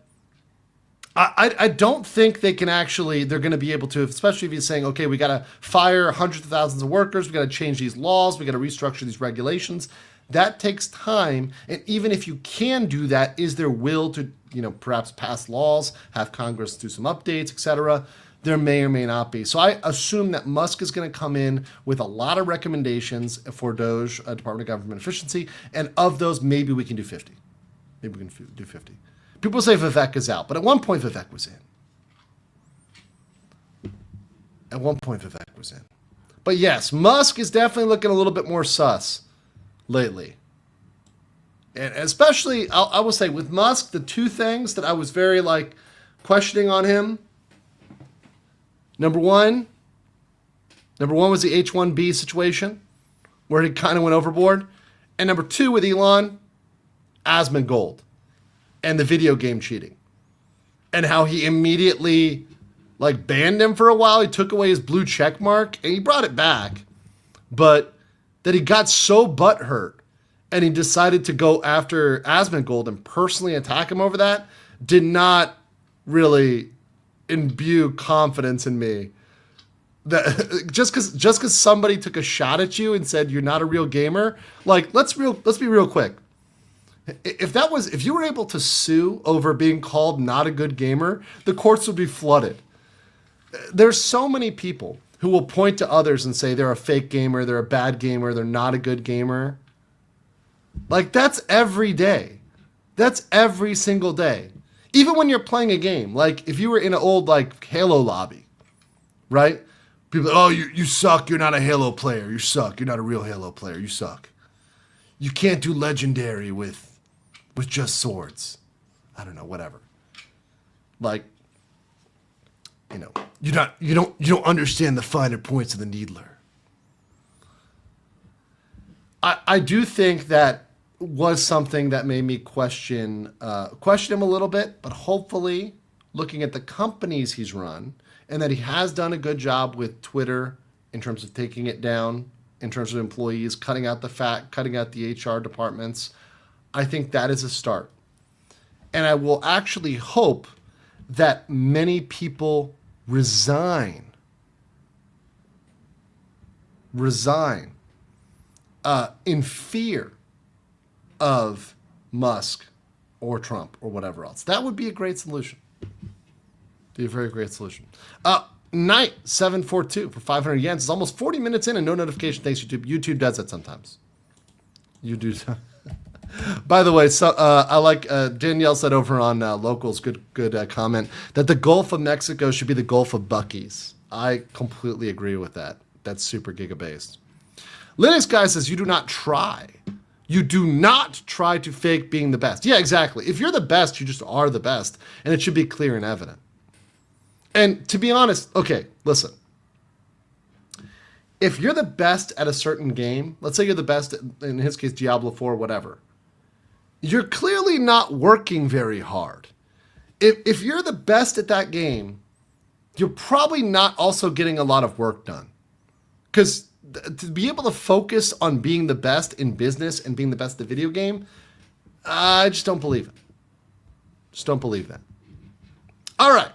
I don't think they're going to be able to, especially if he's saying, okay, we got to fire hundreds of thousands of workers, we got to change these laws, we got to restructure these regulations. That takes time. And even if you can do that, is there will to, perhaps pass laws, have Congress do some updates, etc.? There may or may not be. So I assume that Musk is going to come in with a lot of recommendations for Doge, Department of Government Efficiency. And of those, maybe we can do 50. Maybe we can do 50. People say Vivek is out, but at one point Vivek was in. But yes, Musk is definitely looking a little bit more sus lately. And especially, I will say, with Musk, the two things that I was very, questioning on him. Number one was the H-1B situation, where he kind of went overboard. And number two, with Elon, Asmongold. And the video game cheating. And how he immediately banned him for a while. He took away his blue check mark and he brought it back. But that he got so butthurt and he decided to go after Asmongold and personally attack him over that did not really imbue confidence in me. That just because somebody took a shot at you and said you're not a real gamer, let's be real quick. If you were able to sue over being called not a good gamer, the courts would be flooded. There's so many people who will point to others and say they're a fake gamer, they're a bad gamer, they're not a good gamer. That's every day. That's every single day. Even when you're playing a game, if you were in an old Halo lobby, right? People, oh, you suck, you're not a Halo player, you suck, you're not a real Halo player, you suck. You can't do legendary with just swords. I don't know, whatever. You don't understand the finer points of the needler. I do think that was something that made me question him a little bit, but hopefully looking at the companies he's run and that he has done a good job with Twitter in terms of taking it down, in terms of employees, cutting out the HR departments. I think that is a start. And I will actually hope that many people resign in fear of Musk or Trump or whatever else. That would be a great solution. Be a very great solution. Knight 742 for 500 yen. It's almost 40 minutes in and no notification. Thanks, YouTube. YouTube does that sometimes. You do. By the way, so I like Danielle said over on Locals, good comment, that the Gulf of Mexico should be the Gulf of Bucky's. I completely agree with that. That's super giga-based. Linux Guy says, you do not try. You do not try to fake being the best. Yeah, exactly. If you're the best, you just are the best, and it should be clear and evident. And to be honest, okay, listen. If you're the best at a certain game, let's say you're the best, in his case, Diablo 4, whatever, you're clearly not working very hard. If you're the best at that game, you're probably not also getting a lot of work done. Because to be able to focus on being the best in business and being the best at the video game, I just don't believe it. Just don't believe that. All right.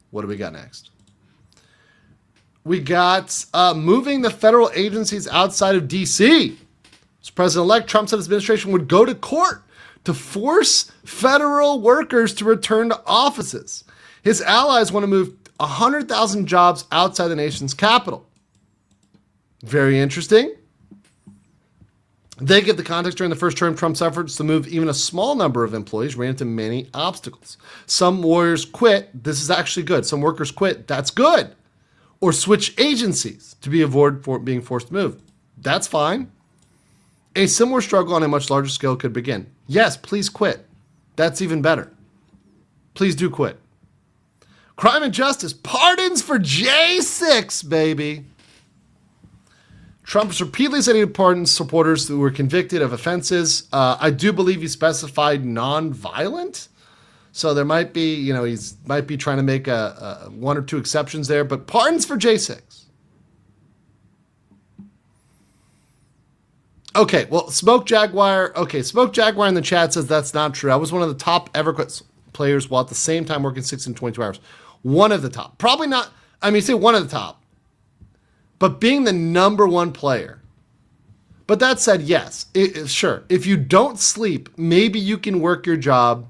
What do we got next? We got moving the federal agencies outside of D.C. As President-elect Trump said his administration would go to court to force federal workers to return to offices. His allies want to move 100,000 jobs outside the nation's capital. Very interesting. They give the context during the first term Trump's efforts to move even a small number of employees ran into many obstacles. Some warriors quit. This is actually good. Some workers quit. That's good. Or switch agencies to be avoided for being forced to move. That's fine. A similar struggle on a much larger scale could begin. Yes, please quit. That's even better. Please do quit. Crime and justice. Pardons for J6, baby. Trump has repeatedly said he would pardon supporters who were convicted of offenses. I do believe he specified non-violent. So there might be, he's might be trying to make a one or two exceptions there, but pardons for J6. Okay, well, Smoke Jaguar in the chat says that's not true. I was one of the top EverQuest players while at the same time working 16 to 22 hours. One of the top. Probably not, you say one of the top. But being the number one player. But that said, yes, sure. If you don't sleep, maybe you can work your job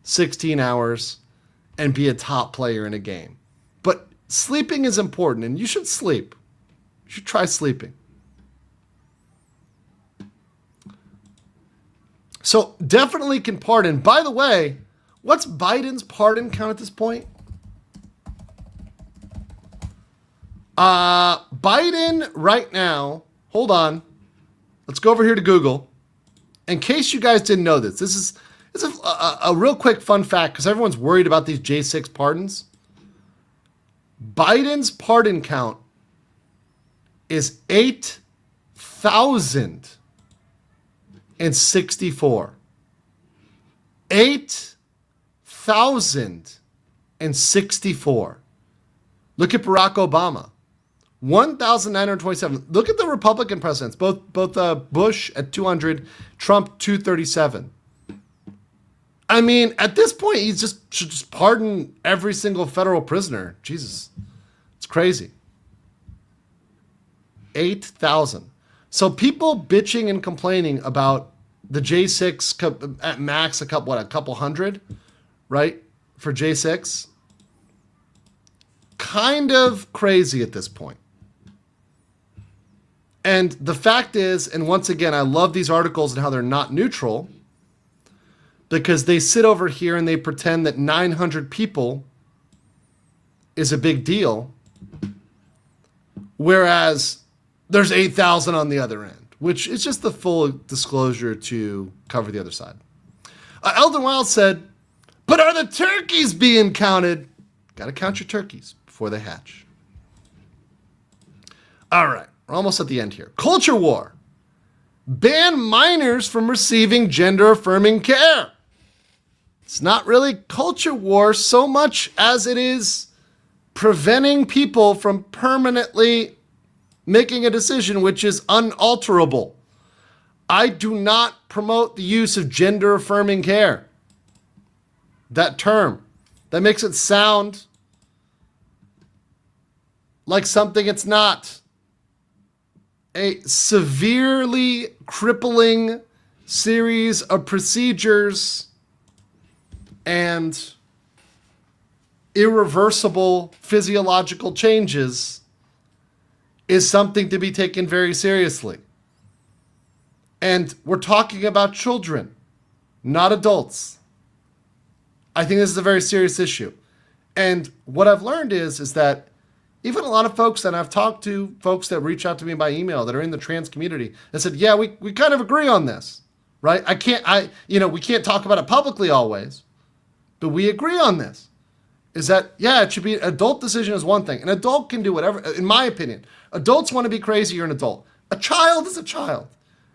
16 hours and be a top player in a game. But sleeping is important, and you should sleep. You should try sleeping. So definitely can pardon. By the way, what's Biden's pardon count at this point? Biden right now, hold on. Let's go over here to Google. In case you guys didn't know this is a real quick fun fact because everyone's worried about these J6 pardons. Biden's pardon count is 8,064. 8,064. Look at Barack Obama. 1,927. Look at the Republican presidents, both Bush at 200, Trump 237. At this point, he should just pardon every single federal prisoner. Jesus, it's crazy. 8,000. So people bitching and complaining about the J6 at max a couple hundred, right? For J6. Kind of crazy at this point. And the fact is, and once again, I love these articles and how they're not neutral because they sit over here and they pretend that 900 people is a big deal, whereas there's 8,000 on the other end, which is just the full disclosure to cover the other side. Eldon Wild said, but are the turkeys being counted? Got to count your turkeys before they hatch. All right. We're almost at the end here. Culture war. Ban minors from receiving gender-affirming care. It's not really culture war so much as it is preventing people from permanently making a decision which is unalterable. I do not promote the use of gender-affirming care. That term. That makes it sound like something it's not. A severely crippling series of procedures and irreversible physiological changes is something to be taken very seriously. And we're talking about children, not adults. I think this is a very serious issue. And what I've learned is that even a lot of folks, and I've talked to folks that reach out to me by email that are in the trans community, that said, yeah, we kind of agree on this, right? We can't talk about it publicly always, but we agree on this. Is that, yeah, it should be, adult decision is one thing. An adult can do whatever, in my opinion. Adults want to be crazy, you're an adult. A child is a child.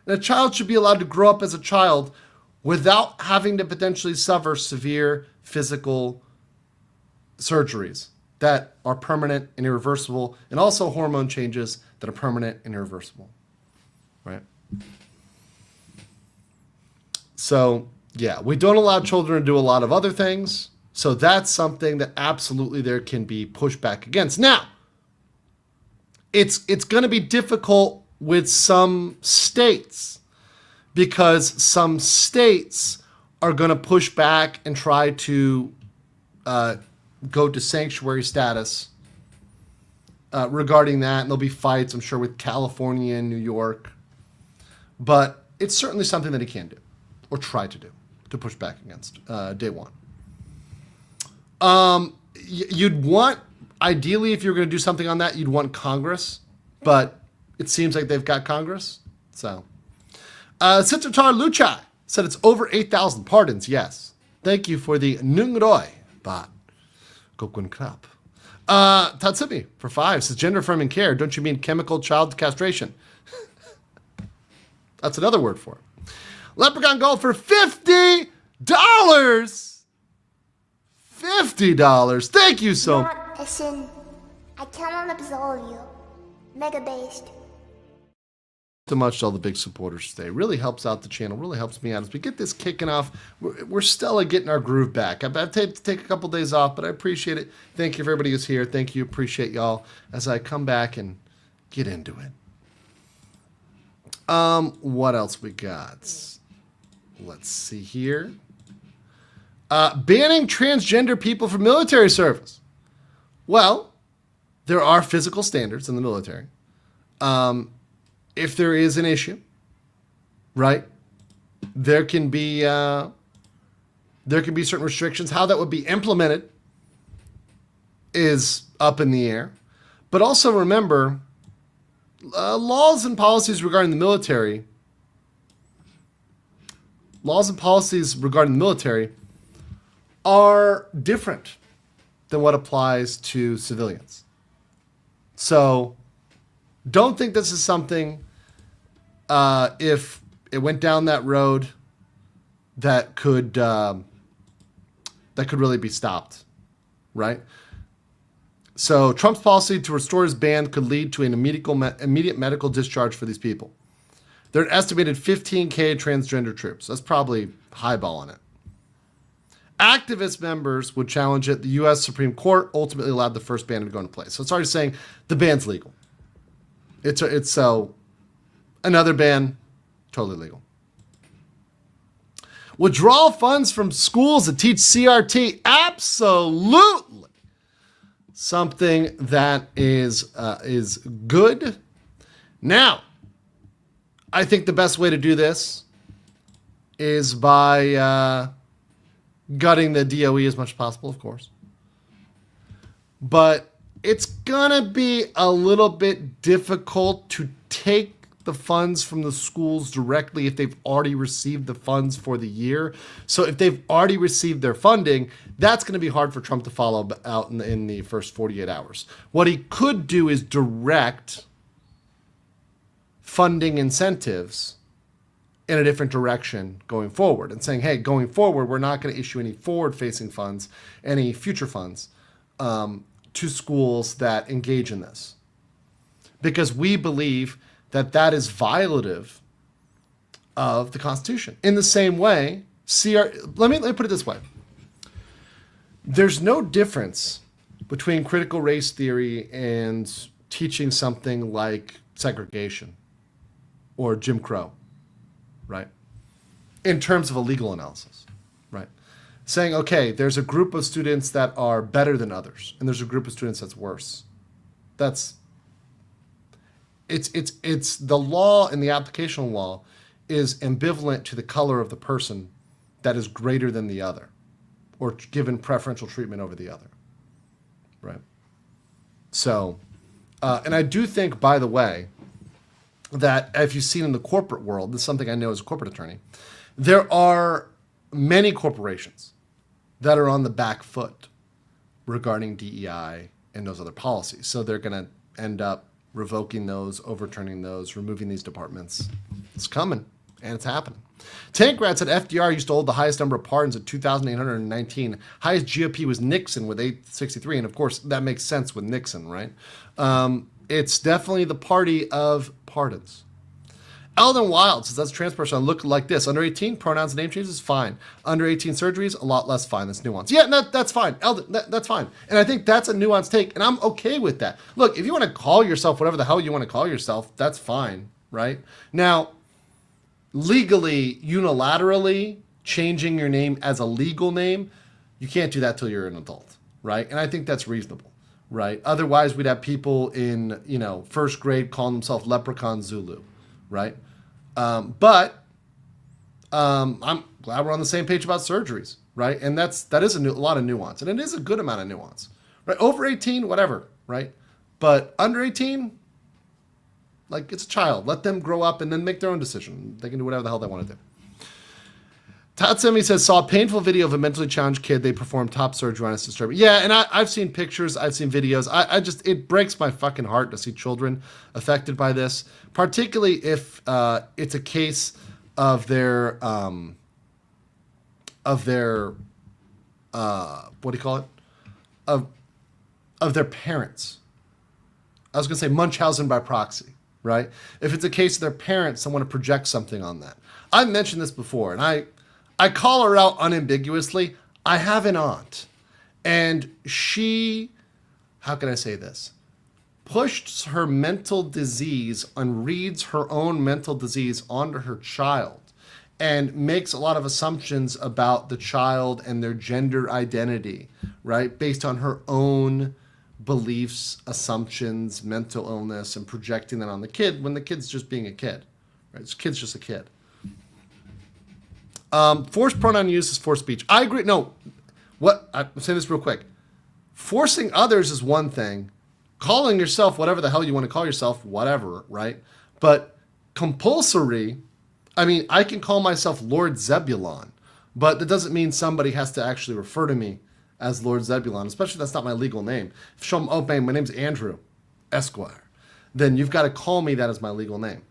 And a child should be allowed to grow up as a child without having to potentially suffer severe physical surgeries that are permanent and irreversible, and also hormone changes that are permanent and irreversible, right? So, yeah, we don't allow children to do a lot of other things. So that's something that absolutely there can be pushback against. Now, it's going to be difficult with some states because some states are going to push back and try to go to sanctuary status regarding that. And there'll be fights, I'm sure, with California and New York. But it's certainly something that he can do or try to do to push back against day one. You'd want, ideally, if you're going to do something on that, you'd want Congress, but it seems like they've got Congress. So, Sitar Luchai said it's over 8,000 pardons. Yes. Thank you for the Nungroy bot. Gokun Krap. Tatsumi for 5 says gender affirming care. Don't you mean chemical child castration? That's another word for it. Leprechaun Gold for $50. $50. Thank you so much. Not a sin. I cannot absolve you. Mega based. So much to all the big supporters today. Really helps out the channel. Really helps me out as we get this kicking off. We're still getting our groove back. I've had to take a couple days off, but I appreciate it. Thank you for everybody who's here. Thank you. Appreciate y'all as I come back and get into it. What else we got? Let's see here. Banning transgender people from military service. Well, there are physical standards in the military. If there is an issue, right, there can be certain restrictions. How that would be implemented is up in the air. But also remember, laws and policies regarding the military are different than what applies to civilians. So don't think this is something, if it went down that road, that could really be stopped, right? So Trump's policy to restore his ban could lead to an immediate medical discharge for these people. There are an estimated 15,000 transgender troops. That's probably highballing it. Activist members would challenge it. The U.S. Supreme Court ultimately allowed the first ban to go into place. So it's already saying the ban's legal. It's so another ban, totally legal. Withdraw funds from schools that teach CRT, absolutely something that is good. Now, I think the best way to do this is by gutting the DOE as much as possible, of course. But it's gonna be a little bit difficult to take the funds from the schools directly if they've already received the funds for the year. So if they've already received their funding, that's going to be hard for Trump to follow out in the first 48 hours. What he could do is direct funding incentives in a different direction going forward and saying, hey, going forward, we're not going to issue any forward-facing funds, any future funds to schools that engage in this. Because we believe that is violative of the Constitution. In the same way, let me put it this way. There's no difference between critical race theory and teaching something like segregation or Jim Crow, right? In terms of a legal analysis, right? saying, okay, there's a group of students that are better than others, and there's a group of students that's worse. It's the law, and the application law is ambivalent to the color of the person that is greater than the other, or given preferential treatment over the other, right? So, and I do think, by the way, that if you've seen in the corporate world, this is something I know as a corporate attorney, there are many corporations that are on the back foot regarding DEI and those other policies. So they're going to end up revoking those, overturning those, removing these departments. It's coming, and it's happening. Tankrat said FDR used to hold the highest number of pardons at 2,819. Highest GOP was Nixon with 863, and of course that makes sense with Nixon, right? It's definitely the party of pardons. Eldon Wild says that's a trans person. I look like this. Under 18, pronouns and name changes, fine. Under 18 surgeries, a lot less fine. That's nuanced. Yeah, no, that's fine. Eldon, that's fine. And I think that's a nuanced take, and I'm okay with that. Look, if you want to call yourself whatever the hell you want to call yourself, that's fine, right? Now, legally, unilaterally, changing your name as a legal name, you can't do that till you're an adult, right? And I think that's reasonable, right? Otherwise, we'd have people in, first grade calling themselves Leprechaun Zulu, right? But I'm glad we're on the same page about surgeries, right? And that is a lot of nuance, and it is a good amount of nuance, right? Over 18, whatever, right? But under 18, like, it's a child. Let them grow up and then make their own decision. They can do whatever the hell they want to do. Tatsumi says, saw a painful video of a mentally challenged kid. They performed top surgery on. It's disturbing. Yeah, and I've seen pictures. I've seen videos. It breaks my fucking heart to see children affected by this, particularly if it's a case of their what do you call it? Of their parents. I was going to say Munchausen by proxy, right? If it's a case of their parents, someone to project something on that. I've mentioned this before, and I call her out unambiguously. I have an aunt, and she, how can I say this? Pushed her mental disease and reads her own mental disease onto her child and makes a lot of assumptions about the child and their gender identity, right? Based on her own beliefs, assumptions, mental illness, and projecting that on the kid when the kid's just being a kid, right? This kid's just a kid. Forced pronoun use is forced speech. I agree. No, I'm saying this real quick. Forcing others is one thing. Calling yourself whatever the hell you want to call yourself, whatever, right? But compulsory, I mean, I can call myself Lord Zebulon, but that doesn't mean somebody has to actually refer to me as Lord Zebulon, especially if that's not my legal name. If show them, oh, man, my name's Andrew Esquire, then you've got to call me that as my legal name.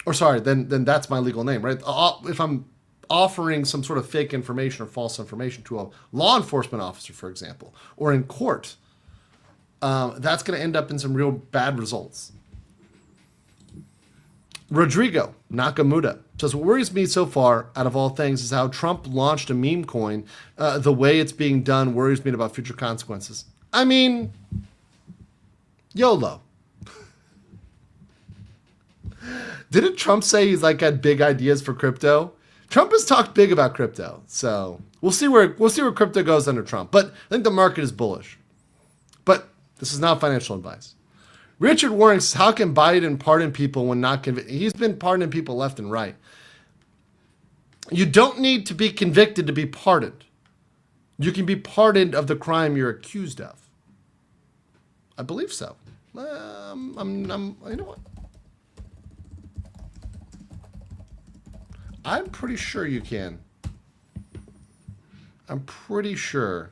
Or sorry, then that's my legal name, right? If I'm offering some sort of fake information or false information to a law enforcement officer, for example, or in court, that's going to end up in some real bad results. Rodrigo Nakamura says, what worries me so far, out of all things, is how Trump launched a meme coin. The way it's being done worries me about future consequences. I mean, YOLO. Didn't Trump say he's like had big ideas for crypto? Trump has talked big about crypto, so we'll see where crypto goes under Trump. But I think the market is bullish. But this is not financial advice. Richard Warren says, how can Biden pardon people when not convicted? He's been pardoning people left and right. You don't need to be convicted to be pardoned. You can be pardoned of the crime you're accused of. I believe so. You know what? I'm pretty sure you can. I'm pretty sure.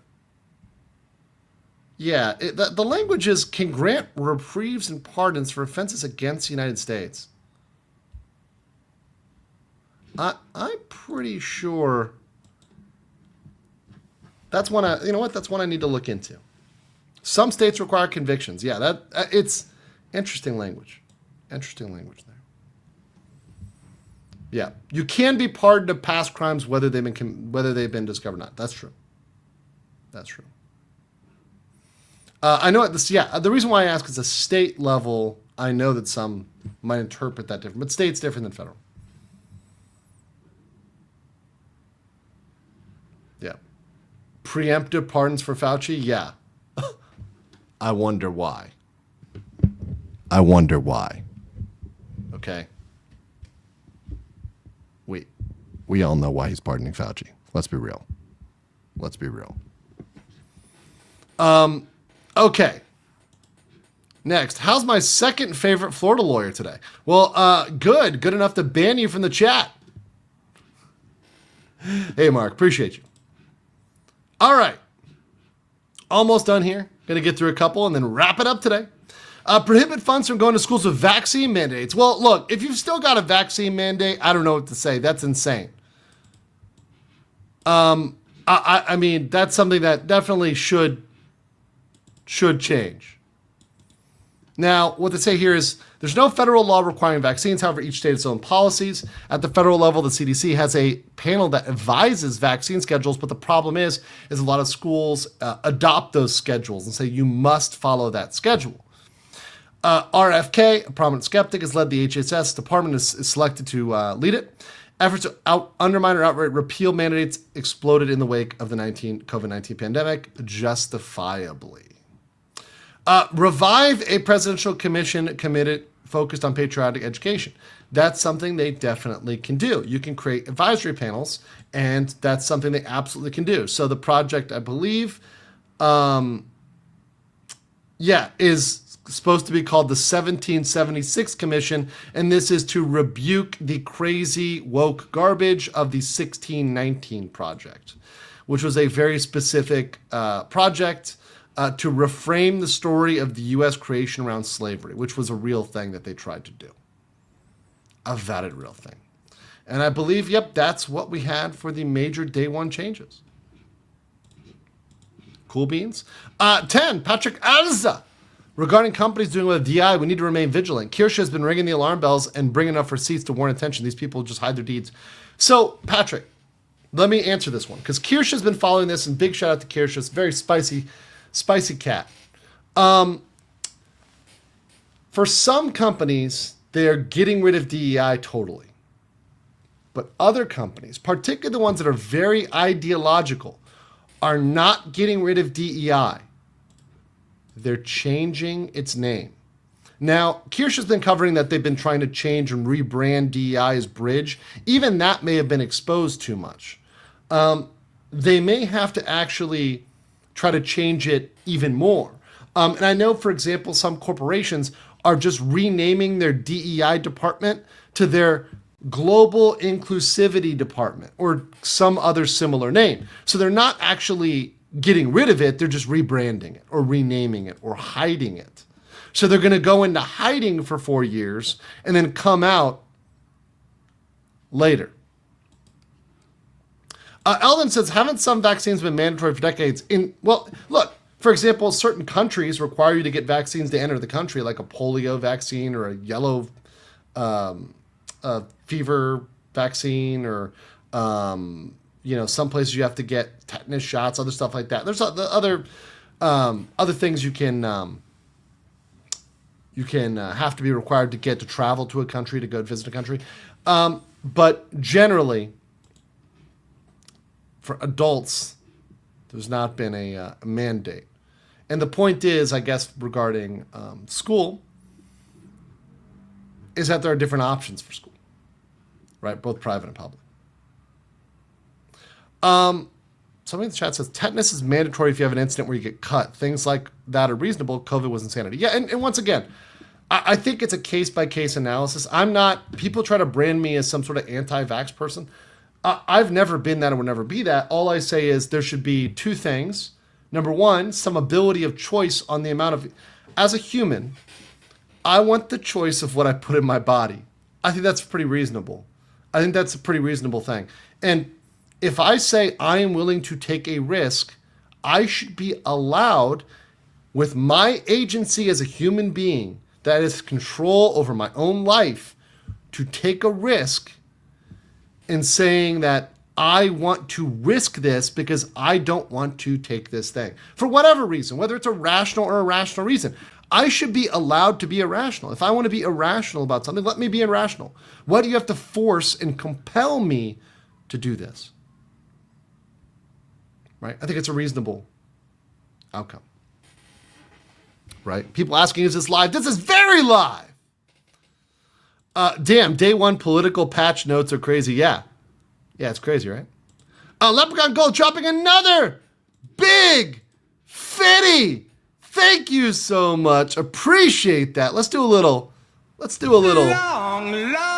Yeah, the language is can grant reprieves and pardons for offenses against the United States. I'm pretty sure that's one you know what? That's one I need to look into. Some states require convictions. Yeah, it's interesting language. Interesting language there. Yeah, you can be pardoned of past crimes whether they've been discovered or not. That's true. That's true. I know this. Yeah, the reason why I ask is a state level. I know that some might interpret that different, but state's different than federal. Yeah. Preemptive pardons for Fauci? Yeah. I wonder why. I wonder why. Okay. We all know why he's pardoning Fauci. Let's be real. Let's be real. Okay. Next, how's my second favorite Florida lawyer today? Well, good. Good enough to ban you from the chat. Hey, Mark. Appreciate you. All right. Almost done here. Going to get through a couple and then wrap it up today. Prohibit funds from going to schools with vaccine mandates. Well, look, if you've still got a vaccine mandate, I don't know what to say. That's insane. I mean, that's something that definitely should change. Now, what they say here is there's no federal law requiring vaccines. However, each state has its own policies. At the federal level, the CDC has a panel that advises vaccine schedules. But the problem is a lot of schools adopt those schedules and say you must follow that schedule. RFK, a prominent skeptic, has led the HHS department, is selected to lead it. Efforts to undermine or outright repeal mandates exploded in the wake of the COVID-19 pandemic, justifiably. Revive a presidential commission focused on patriotic education. That's something they definitely can do. You can create advisory panels, and that's something they absolutely can do. So the project, I believe, is supposed to be called the 1776 Commission, and this is to rebuke the crazy woke garbage of the 1619 Project, which was a very specific project to reframe the story of the U.S. creation around slavery, which was a real thing that they tried to do. A valid real thing. And I believe, that's what we had for the major day one changes. Cool beans. 10, Patrick Alza. Regarding companies doing with DI, we need to remain vigilant. Kirsch has been ringing the alarm bells and bringing enough receipts to warrant attention. These people just hide their deeds. So, Patrick, let me answer this one, because Kirsch has been following this, and big shout out to Kirsch. It's a very spicy cat. For some companies, they're getting rid of DEI totally. But other companies, particularly the ones that are very ideological, are not getting rid of DEI. They're changing its name. Now, Kirsch has been covering that they've been trying to change and rebrand DEI as Bridge. Even that may have been exposed too much. They may have to actually try to change it even more. And I know, for example, some corporations are just renaming their DEI department to their Global Inclusivity Department or some other similar name. So they're not actually getting rid of it, they're just rebranding it or renaming it or hiding it. So they're going to go into hiding for 4 years and then come out later. Eldon says, haven't some vaccines been mandatory for decades? Well, look, for example, certain countries require you to get vaccines to enter the country, like a polio vaccine or a yellow fever vaccine, or some places you have to get tetanus shots, other stuff like that. There's other things you can have to be required to get to travel to a country, to go visit a country. But generally, for adults, there's not been a mandate. And the point is, I guess, regarding school, is that there are different options for school, right? Both private and public. Somebody in the chat says, tetanus is mandatory if you have an incident where you get cut. Things like that are reasonable. COVID was insanity. Yeah, and once again, I think it's a case-by-case analysis. People try to brand me as some sort of anti-vax person. I've never been that and would never be that. All I say is there should be two things. Number one, some ability of choice on the amount of... As a human, I want the choice of what I put in my body. I think that's pretty reasonable. I think that's a pretty reasonable thing. And if I say I am willing to take a risk, I should be allowed, with my agency as a human being that has control over my own life, to take a risk in saying that I want to risk this because I don't want to take this thing. For whatever reason, whether it's a rational or irrational reason, I should be allowed to be irrational. If I want to be irrational about something, let me be irrational. Why do you have to force and compel me to do this? right? I think it's a reasonable outcome, right? People asking, is this live? This is very live. Damn, day one political patch notes are crazy. Yeah, it's crazy, right? Leprechaun Gold dropping another big fitty. Thank you so much. Appreciate that. Let's do a little. Long, long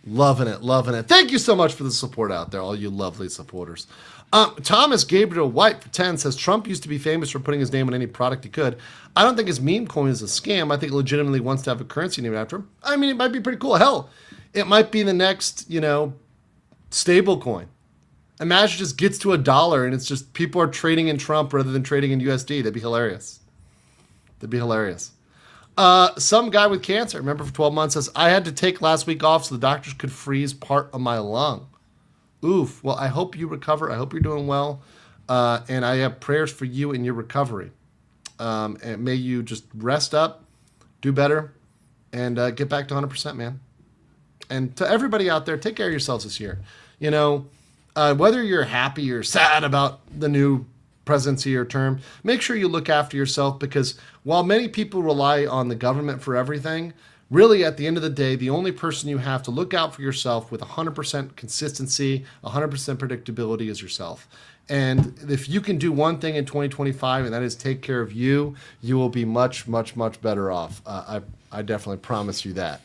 Loving it. Thank you so much for the support out there, all you lovely supporters. Thomas Gabriel White for 10 says, Trump used to be famous for putting his name on any product he could. I don't think his meme coin is a scam. I think he legitimately wants to have a currency named after him. I mean, it might be pretty cool. Hell, it might be the next, stable coin. Imagine it just gets to $1 and it's just people are trading in Trump rather than trading in USD. That'd be hilarious. Some guy with cancer, remember, for 12 months, says, I had to take last week off so the doctors could freeze part of my lung. Oof. Well, I hope you recover. I hope you're doing well. And I have prayers for you in your recovery. And may you just rest up, do better, and get back to 100%, man. And to everybody out there, take care of yourselves this year. Whether you're happy or sad about the new presidency or term, make sure you look after yourself, because while many people rely on the government for everything, really at the end of the day, the only person you have to look out for yourself with 100% consistency, 100% predictability is yourself. And if you can do one thing in 2025, and that is take care of you, you will be much, much, much better off. I definitely promise you that.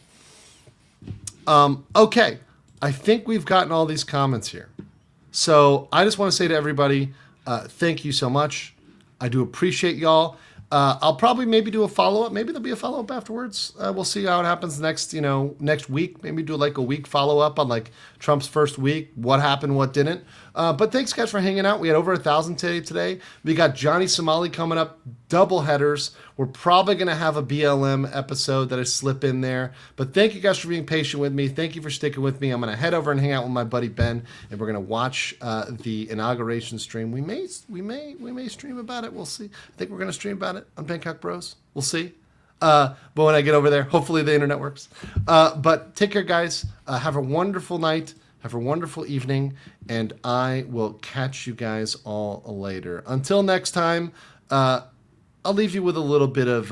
Okay, I think we've gotten all these comments here. So I just want to say to everybody, thank you so much. I do appreciate y'all. I'll probably maybe do a follow-up. Maybe there'll be a follow-up afterwards. We'll see how it happens next week. Maybe do like a week follow-up on like Trump's first week, what happened, what didn't. But thanks guys for hanging out. We had over 1,000 today. We got Johnny Somali coming up, double headers. We're probably going to have a BLM episode that I slip in there. But thank you guys for being patient with me. Thank you for sticking with me. I'm going to head over and hang out with my buddy Ben, and we're going to watch the inauguration stream. We may stream about it. We'll see. I think we're going to stream about it on Bangkok Bros. We'll see. But when I get over there, hopefully the internet works. But take care, guys. Have a wonderful night. Have a wonderful evening. And I will catch you guys all later. Until next time, I'll leave you with a little bit of...